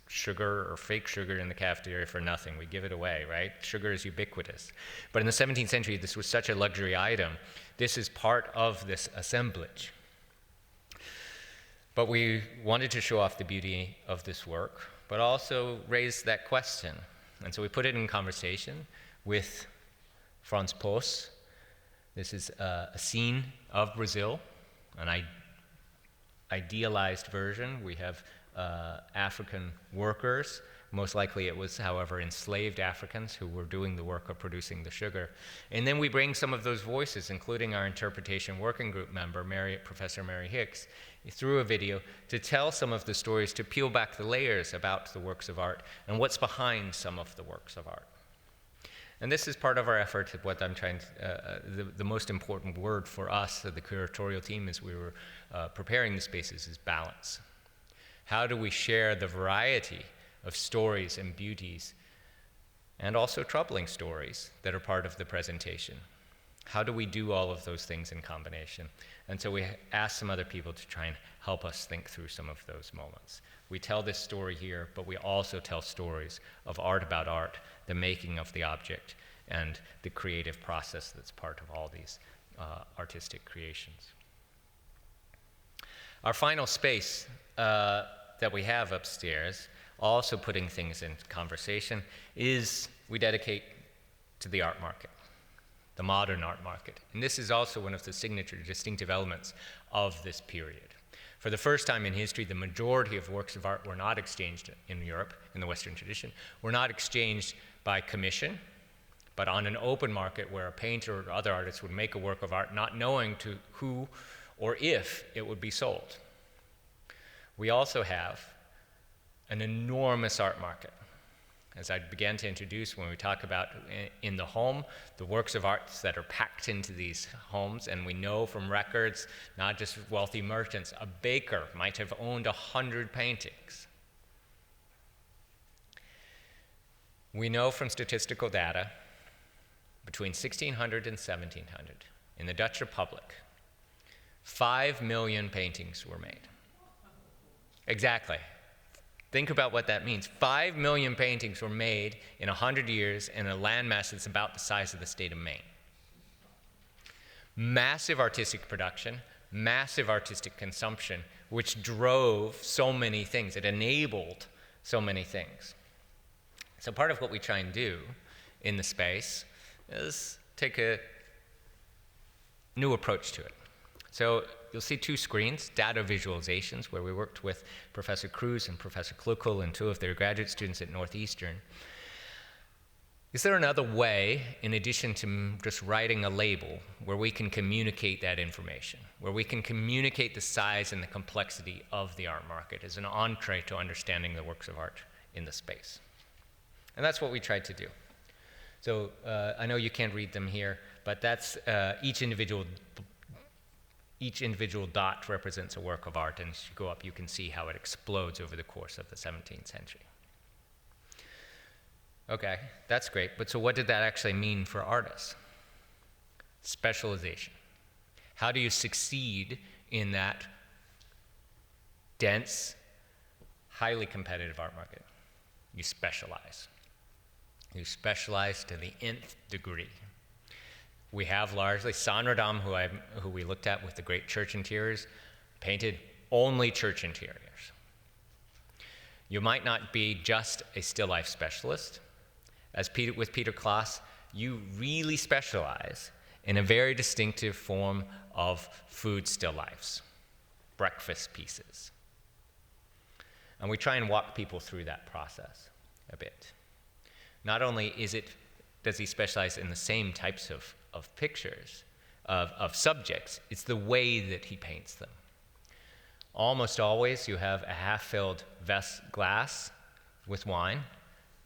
sugar or fake sugar in the cafeteria for nothing. We give it away, right? Sugar is ubiquitous. But in the 17th century, this was such a luxury item. This is part of this assemblage. But we wanted to show off the beauty of this work, but also raise that question. And so we put it in conversation with Frans Poos. This is a scene of Brazil, an idealized version. We have African workers. Most likely it was, however, enslaved Africans who were doing the work of producing the sugar. And then we bring some of those voices, including our interpretation working group member, Professor Mary Hicks, through a video to tell some of the stories, to peel back the layers about the works of art and what's behind some of the works of art. And this is part of our effort at what I'm trying to, the most important word for us, the curatorial team, as we were preparing the spaces, is balance. How do we share the variety of stories and beauties, and also troubling stories that are part of the presentation? How do we do all of those things in combination? And so we asked some other people to try and help us think through some of those moments. We tell this story here, but we also tell stories of art about art, the making of the object, and the creative process that's part of all these artistic creations. Our final space that we have upstairs, also putting things into conversation, is we dedicate to the art market, the modern art market. And this is also one of the signature distinctive elements of this period. For the first time in history, the majority of works of art were not exchanged in Europe, in the Western tradition, were not exchanged by commission, but on an open market where a painter or other artists would make a work of art not knowing to who or if it would be sold. We also have an enormous art market. As I began to introduce, when we talk about in the home, the works of art that are packed into these homes, and we know from records, not just wealthy merchants, a baker might have owned 100 paintings. We know from statistical data, between 1600 and 1700, in the Dutch Republic, 5 million paintings were made. Exactly. Think about what that means. 5 million paintings were made in 100 years in a landmass that's about the size of the state of Maine. Massive artistic production, massive artistic consumption, which drove so many things. It enabled so many things. So part of what we try and do in the space is take a new approach to it. So you'll see two screens, data visualizations, where we worked with Professor Cruz and Professor Klukel and two of their graduate students at Northeastern. Is there another way, in addition to just writing a label, where we can communicate that information, where we can communicate the size and the complexity of the art market as an entree to understanding the works of art in the space? And that's what we tried to do. So I know you can't read them here, but that's each individual dot represents a work of art, and as you go up, you can see how it explodes over the course of the 17th century. Okay, that's great, but so what did that actually mean for artists? Specialization. How do you succeed in that dense, highly competitive art market? You specialize. You specialize to the nth degree. We have largely Sanradam, who we looked at with the great church interiors, painted only church interiors. You might not be just a still life specialist. With Peter Klaas, you really specialize in a very distinctive form of food still lifes, breakfast pieces. And we try and walk people through that process a bit. Not only does he specialize in the same types of pictures, of subjects, it's the way that he paints them. Almost always you have a half-filled glass with wine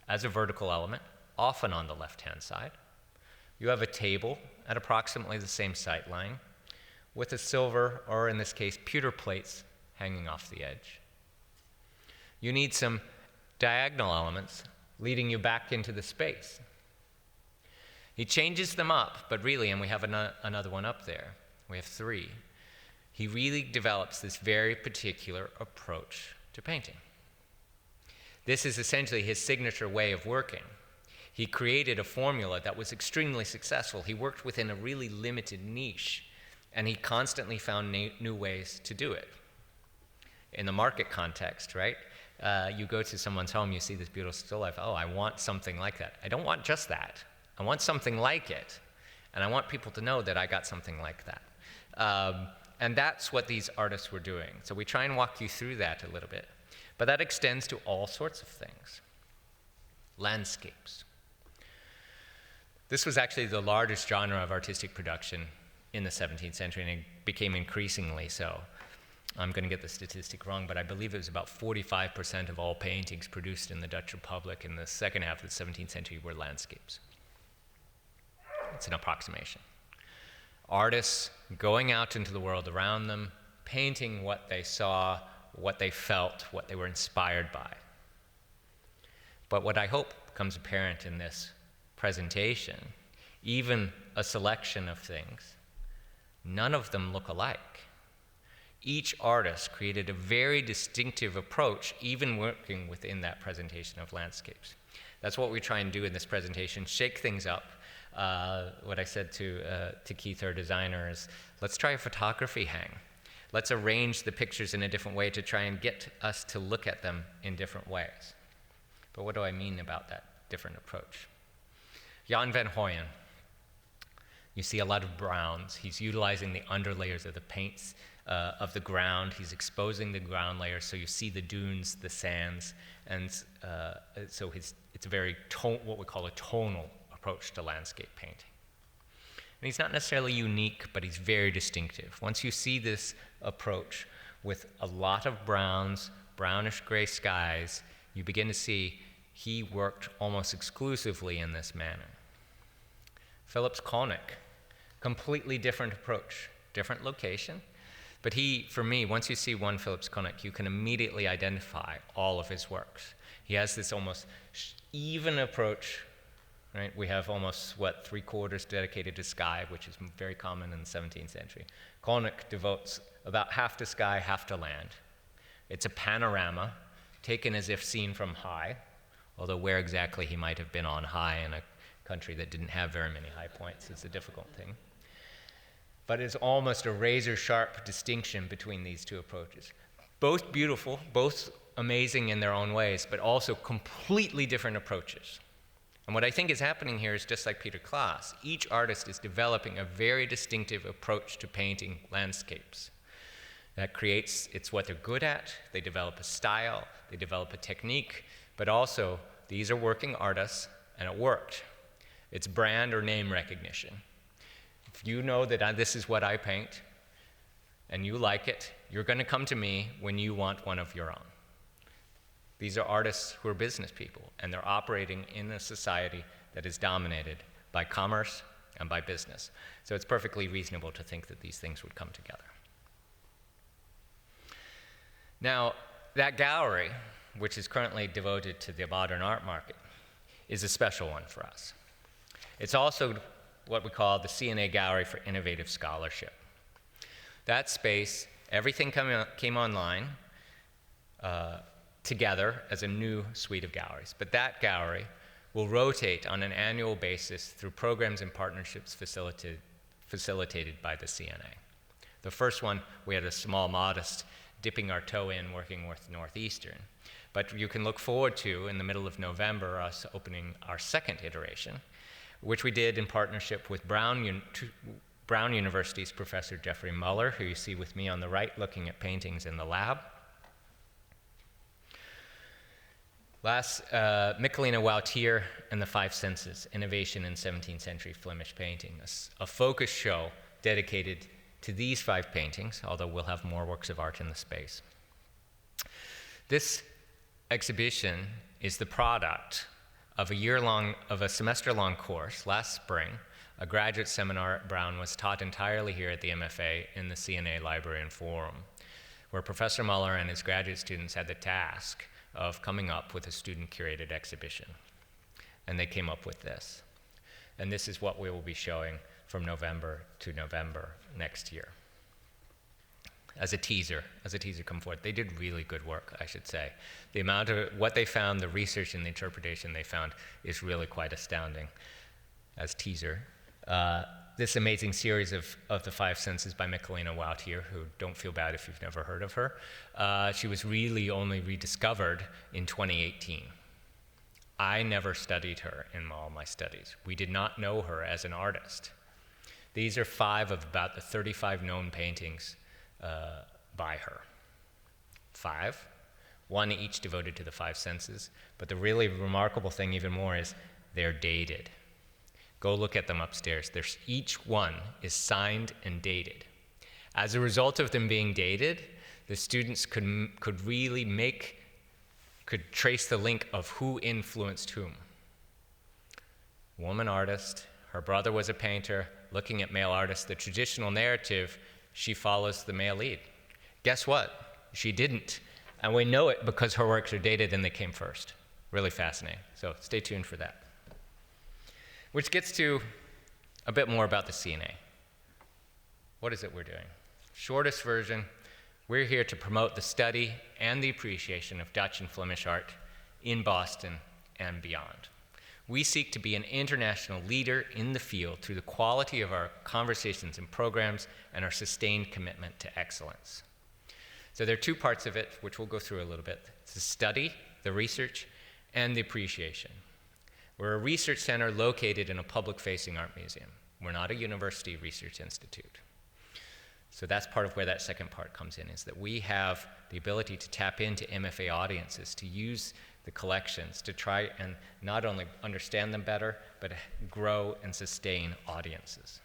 as a vertical element, often on the left-hand side. You have a table at approximately the same sight line with a silver, or in this case, pewter plates hanging off the edge. You need some diagonal elements leading you back into the space. He changes them up, but really, and we have another one up there, we have three, he really develops this very particular approach to painting. This is essentially his signature way of working. He created a formula that was extremely successful. He worked within a really limited niche, and he constantly found new ways to do it. In the market context, right? You go to someone's home, you see this beautiful still life. Oh, I want something like that. I don't want just that. I want something like it. And I want people to know that I got something like that. And that's what these artists were doing. So we try and walk you through that a little bit. But that extends to all sorts of things. Landscapes. This was actually the largest genre of artistic production in the 17th century, and it became increasingly so. I'm going to get the statistic wrong, but I believe it was about 45% of all paintings produced in the Dutch Republic in the second half of the 17th century were landscapes. It's an approximation. Artists going out into the world around them, painting what they saw, what they felt, what they were inspired by. But what I hope becomes apparent in this presentation, even a selection of things, none of them look alike. Each artist created a very distinctive approach, even working within that presentation of landscapes. That's what we try and do in this presentation, shake things up. What I said to Keith, our designer, is let's try a photography hang. Let's arrange the pictures in a different way to try and get us to look at them in different ways. But what do I mean about that different approach? Jan van Hoyen. You see a lot of browns. He's utilizing the underlayers of the paints of the ground. He's exposing the ground layers, so you see the dunes, the sands, and so it's a very what we call a tonal approach to landscape painting. And he's not necessarily unique, but he's very distinctive. Once you see this approach with a lot of browns, brownish gray skies, you begin to see he worked almost exclusively in this manner. Philips Koenig, completely different approach, different location. But he, for me, once you see one Philips Koenig, you can immediately identify all of his works. He has this almost even approach, right? We have almost, 3/4 dedicated to sky, which is very common in the 17th century. Koenig devotes about half to sky, half to land. It's a panorama, taken as if seen from high, although where exactly he might have been on high in a country that didn't have very many high points is a difficult thing. But it's almost a razor-sharp distinction between these two approaches. Both beautiful, both amazing in their own ways, but also completely different approaches. And what I think is happening here is just like Peter Klaas. Each artist is developing a very distinctive approach to painting landscapes. That creates, it's what they're good at. They develop a style, they develop a technique, but also these are working artists, and it worked. It's brand or name recognition. If you know that this is what I paint, and you like it, you're going to come to me when you want one of your own. These are artists who are business people, and they're operating in a society that is dominated by commerce and by business. So it's perfectly reasonable to think that these things would come together. Now, that gallery, which is currently devoted to the modern art market, is a special one for us. It's also what we call the CNA Gallery for Innovative Scholarship. That space, everything came online together as a new suite of galleries. But that gallery will rotate on an annual basis through programs and partnerships facilitated by the CNA. The first one, we had a small, modest, dipping our toe in, working with Northeastern. But you can look forward to, in the middle of November, us opening our second iteration, which we did in partnership with Brown University's Professor Jeffrey Muller, who you see with me on the right looking at paintings in the lab. Last, Michelina Woutier and the Five Senses, Innovation in 17th Century Flemish Painting, a focus show dedicated to these 5 paintings, although we'll have more works of art in the space. This exhibition is the product of a semester-long course last spring. A graduate seminar at Brown was taught entirely here at the MFA in the CNA Library and Forum, where Professor Muller and his graduate students had the task of coming up with a student-curated exhibition. And they came up with this. And this is what we will be showing from November to November next year. As a teaser come forward. They did really good work, I should say. The amount of what they found, the research and the interpretation they found is really quite astounding. As teaser. This amazing series of the Five Senses by Michelina Woutier, who don't feel bad if you've never heard of her. She was really only rediscovered in 2018. I never studied her in all my studies. We did not know her as an artist. These are 5 of about the 35 known paintings by her. 5, 1 each devoted to the 5 senses. But the really remarkable thing even more is they're dated. Go look at them upstairs. Each one is signed and dated. As a result of them being dated, the students could trace the link of who influenced whom. Woman artist, her brother was a painter, looking at male artists, the traditional narrative, she follows the male lead. Guess what? She didn't. And we know it because her works are dated and they came first. Really fascinating. So stay tuned for that. Which gets to a bit more about the CNA. What is it we're doing? Shortest version, we're here to promote the study and the appreciation of Dutch and Flemish art in Boston and beyond. We seek to be an international leader in the field through the quality of our conversations and programs and our sustained commitment to excellence. So there are two parts of it, which we'll go through a little bit. It's the study, the research, and the appreciation. We're a research center located in a public-facing art museum. We're not a university research institute. So that's part of where that second part comes in, is that we have the ability to tap into MFA audiences, to use the collections to try and not only understand them better, but grow and sustain audiences.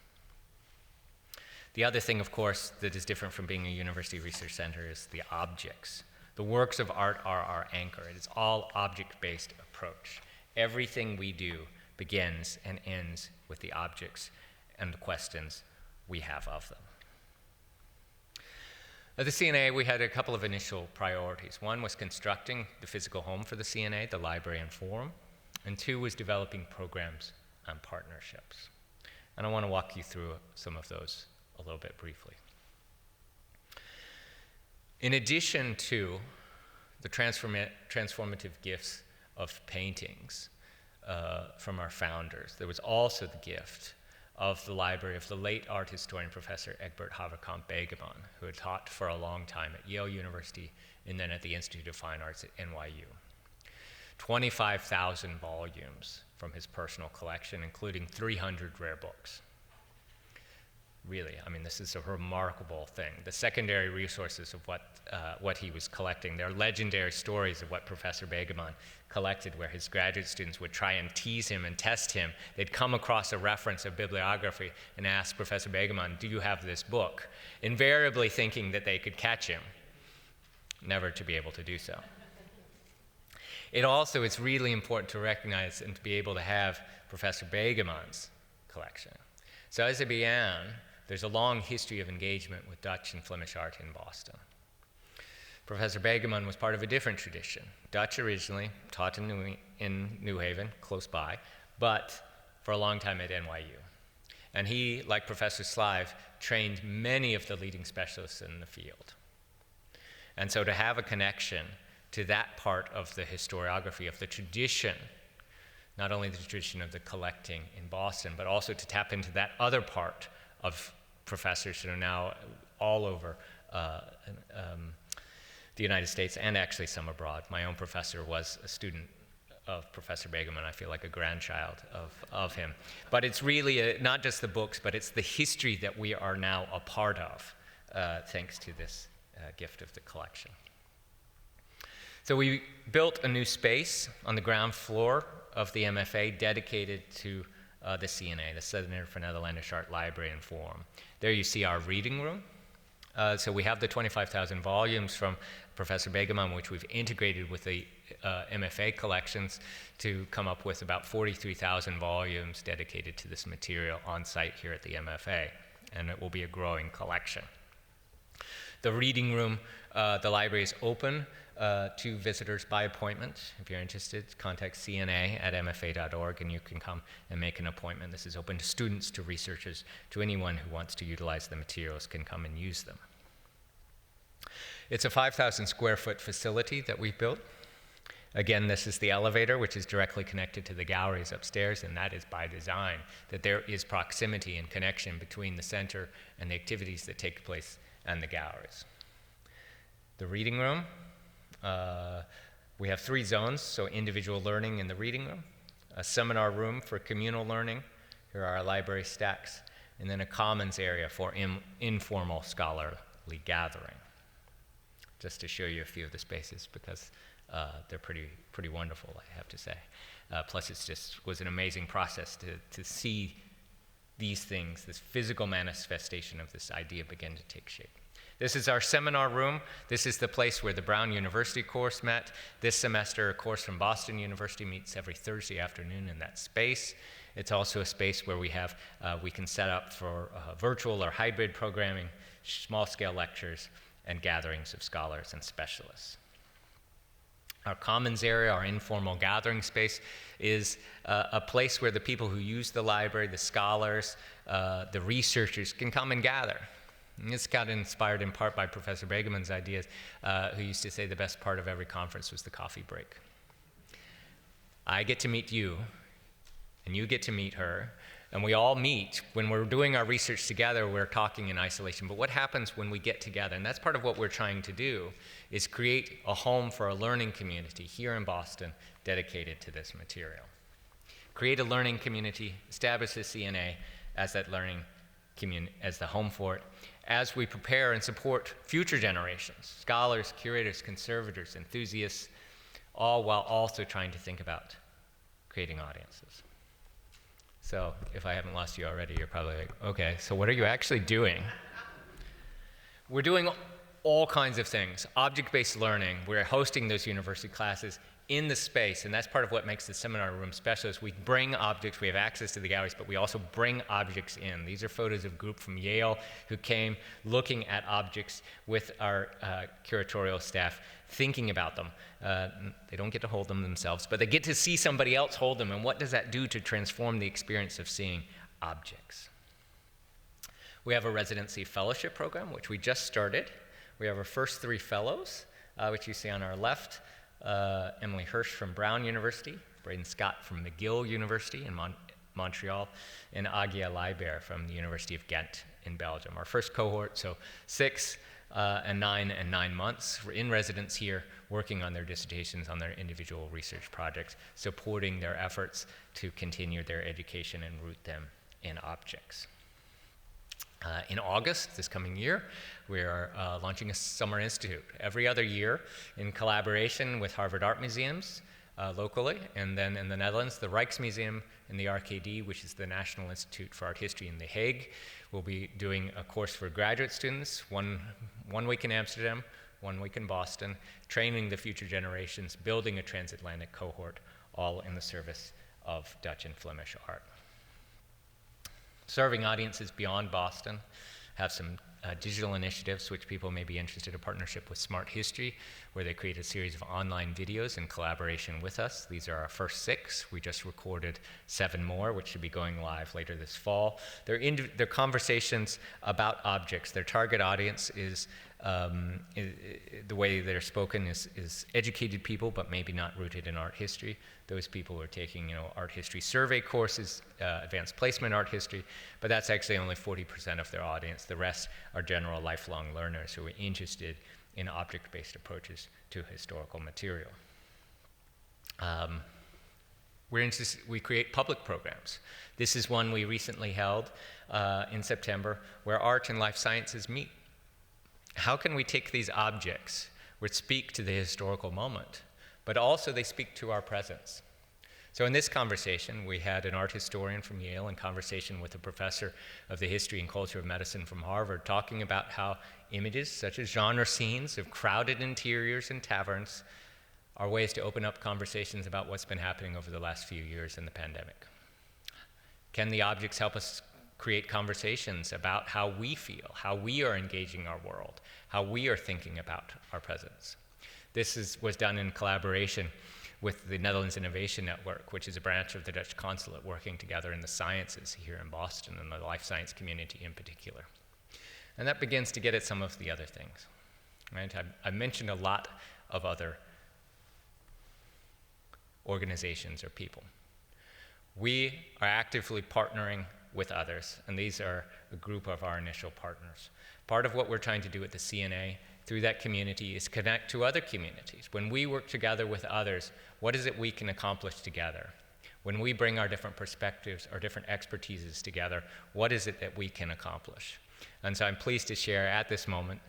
The other thing, of course, that is different from being a university research center is the objects. The works of art are our anchor. It is all object-based approach. Everything we do begins and ends with the objects and the questions we have of them. At the CNA, we had a couple of initial priorities. One was constructing the physical home for the CNA, the library and forum, and two was developing programs and partnerships. And I want to walk you through some of those a little bit briefly. In addition to the transformative gifts of paintings from our founders, there was also the gift of the library of the late art historian Professor Egbert Haverkamp Begeman, who had taught for a long time at Yale University and then at the Institute of Fine Arts at NYU. 25,000 volumes from his personal collection, including 300 rare books. Really, I mean, this is a remarkable thing. The secondary resources of what he was collecting, there are legendary stories of what Professor Begeman collected where his graduate students would try and tease him and test him. They'd come across a reference of bibliography and ask Professor Begeman, do you have this book? Invariably thinking that they could catch him, never to be able to do so. It also is really important to recognize and to be able to have Professor Begeman's collection. So as it began, there's a long history of engagement with Dutch and Flemish art in Boston. Professor Begeman was part of a different tradition. Dutch originally, taught in New Haven, close by, but for a long time at NYU. And he, like Professor Slive, trained many of the leading specialists in the field. And so to have a connection to that part of the historiography of the tradition, not only the tradition of the collecting in Boston, but also to tap into that other part of professors that are now all over the United States and actually some abroad. My own professor was a student of Professor Begeman. I feel like a grandchild of him. But it's really not just the books, but it's the history that we are now a part of, thanks to this gift of the collection. So we built a new space on the ground floor of the MFA dedicated to the CNA, the Center for Netherlandish Art Library and Forum. There you see our reading room. So we have the 25,000 volumes from Professor Begeman, which we've integrated with the MFA collections to come up with about 43,000 volumes dedicated to this material on site here at the MFA, and it will be a growing collection. The reading room, the library is open to visitors by appointment. If you're interested, contact CNA at mfa.org and you can come and make an appointment. This is open to students, to researchers, to anyone who wants to utilize the materials can come and use them. It's a 5,000 square foot facility that we've built. Again, this is the elevator, which is directly connected to the galleries upstairs, and that is by design, that there is proximity and connection between the center and the activities that take place and the galleries. The reading room, we have 3 zones, so individual learning in the reading room, a seminar room for communal learning, here are our library stacks, and then a commons area for informal scholarly gathering. Just to show you a few of the spaces because they're pretty wonderful, I have to say. Plus it just was an amazing process to see these things, this physical manifestation of this idea begin to take shape. This is our seminar room. This is the place where the Brown University course met. This semester, a course from Boston University meets every Thursday afternoon in that space. It's also a space where we can set up for virtual or hybrid programming, small-scale lectures, and gatherings of scholars and specialists. Our commons area, our informal gathering space, is a place where the people who use the library, the scholars, the researchers can come and gather. And this got inspired in part by Professor Begeman's ideas, who used to say the best part of every conference was the coffee break. I get to meet you, and you get to meet her, and we all meet. When we're doing our research together, we're talking in isolation. But what happens when we get together? And that's part of what we're trying to do, is create a home for a learning community here in Boston dedicated to this material. Create a learning community, establish the CNA as that learning community, as the home for it, as we prepare and support future generations, scholars, curators, conservators, enthusiasts, all while also trying to think about creating audiences. So if I haven't lost you already, you're probably like, okay, so what are you actually doing? We're doing all kinds of things. Object-based learning, we're hosting those university classes in the space, and that's part of what makes the seminar room special, is we bring objects, we have access to the galleries, but we also bring objects in. These are photos of a group from Yale who came looking at objects with our curatorial staff, thinking about them. They don't get to hold them themselves, but they get to see somebody else hold them, and what does that do to transform the experience of seeing objects? We have a residency fellowship program, which we just started. We have our first 3 fellows, which you see on our left. Emily Hirsch from Brown University, Braden Scott from McGill University in Montreal, and Agia Leiber from the University of Ghent in Belgium. Our first cohort, so 6 and 9 and 9 months, were in residence here, working on their dissertations, on their individual research projects, supporting their efforts to continue their education and root them in objects. In August, this coming year, we are launching a summer institute every other year in collaboration with Harvard Art Museums locally, and then in the Netherlands, the Rijksmuseum and the RKD, which is the National Institute for Art History in The Hague. We'll be doing a course for graduate students, one week in Amsterdam, 1 week in Boston, training the future generations, building a transatlantic cohort, all in the service of Dutch and Flemish art. Serving audiences beyond Boston, have some digital initiatives which people may be interested in, a partnership with Smart History, where they create a series of online videos in collaboration with us. These are our first 6. We just recorded 7 more, which should be going live later this fall. They're conversations about objects. Their target audience is, the way they're spoken is educated people, but maybe not rooted in art history. Those people are taking, art history survey courses, advanced placement art history, but that's actually only 40% of their audience. The rest are general lifelong learners who are interested in object-based approaches to historical material. We create public programs. This is one we recently held in September, where art and life sciences meet. How can we take these objects which speak to the historical moment, but also they speak to our presence? So in this conversation, we had an art historian from Yale in conversation with a professor of the history and culture of medicine from Harvard, talking about how images such as genre scenes of crowded interiors and taverns are ways to open up conversations about what's been happening over the last few years in the pandemic. Can the objects help us create conversations about how we feel, how we are engaging our world, how we are thinking about our presence? This was done in collaboration with the Netherlands Innovation Network, which is a branch of the Dutch consulate working together in the sciences here in Boston and the life science community in particular. And that begins to get at some of the other things. Right? I mentioned a lot of other organizations or people. We are actively partnering with others, and these are a group of our initial partners. Part of what we're trying to do at the CNA through that community is connect to other communities. When we work together with others, what is it we can accomplish together? When we bring our different perspectives, our different expertises together, what is it that we can accomplish? And so I'm pleased to share at this moment,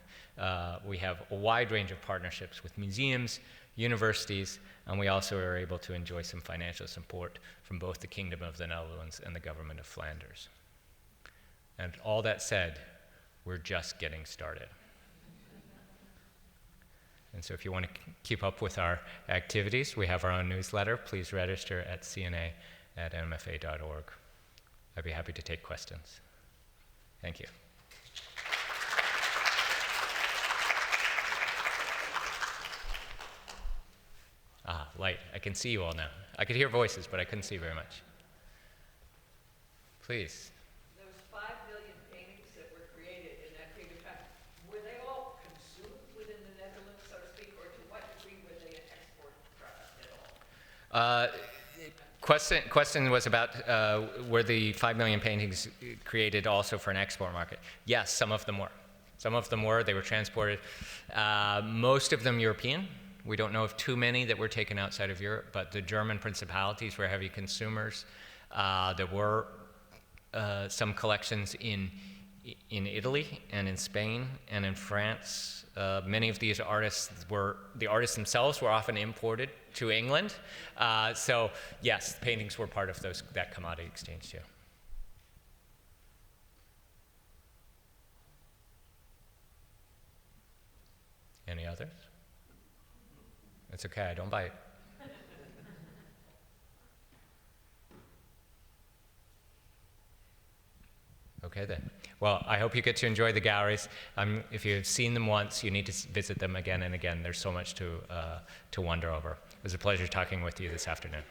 we have a wide range of partnerships with museums, universities, and we also are able to enjoy some financial support from both the Kingdom of the Netherlands and the Government of Flanders. And all that said, we're just getting started. And so if you want to keep up with our activities, we have our own newsletter. Please register at cna@mfa.org. I'd be happy to take questions. Thank you. light. I can see you all now. I could hear voices, but I couldn't see very much. Please. Those 5 million paintings that were created in that period of time, were they all consumed within the Netherlands, so to speak, or to what degree were they an export product at all? Question was about were the 5 million paintings created also for an export market? Yes, some of them were. Some of them were. They were transported. Most of them European. We don't know of too many that were taken outside of Europe, but the German principalities were heavy consumers. There were some collections in Italy and in Spain and in France. Many of these artists the artists themselves were often imported to England. So yes, paintings were part of that commodity exchange too. Any others? It's okay, I don't bite. Okay then. Well, I hope you get to enjoy the galleries. If you've seen them once, you need to visit them again and again. There's so much to wonder over. It was a pleasure talking with you this afternoon.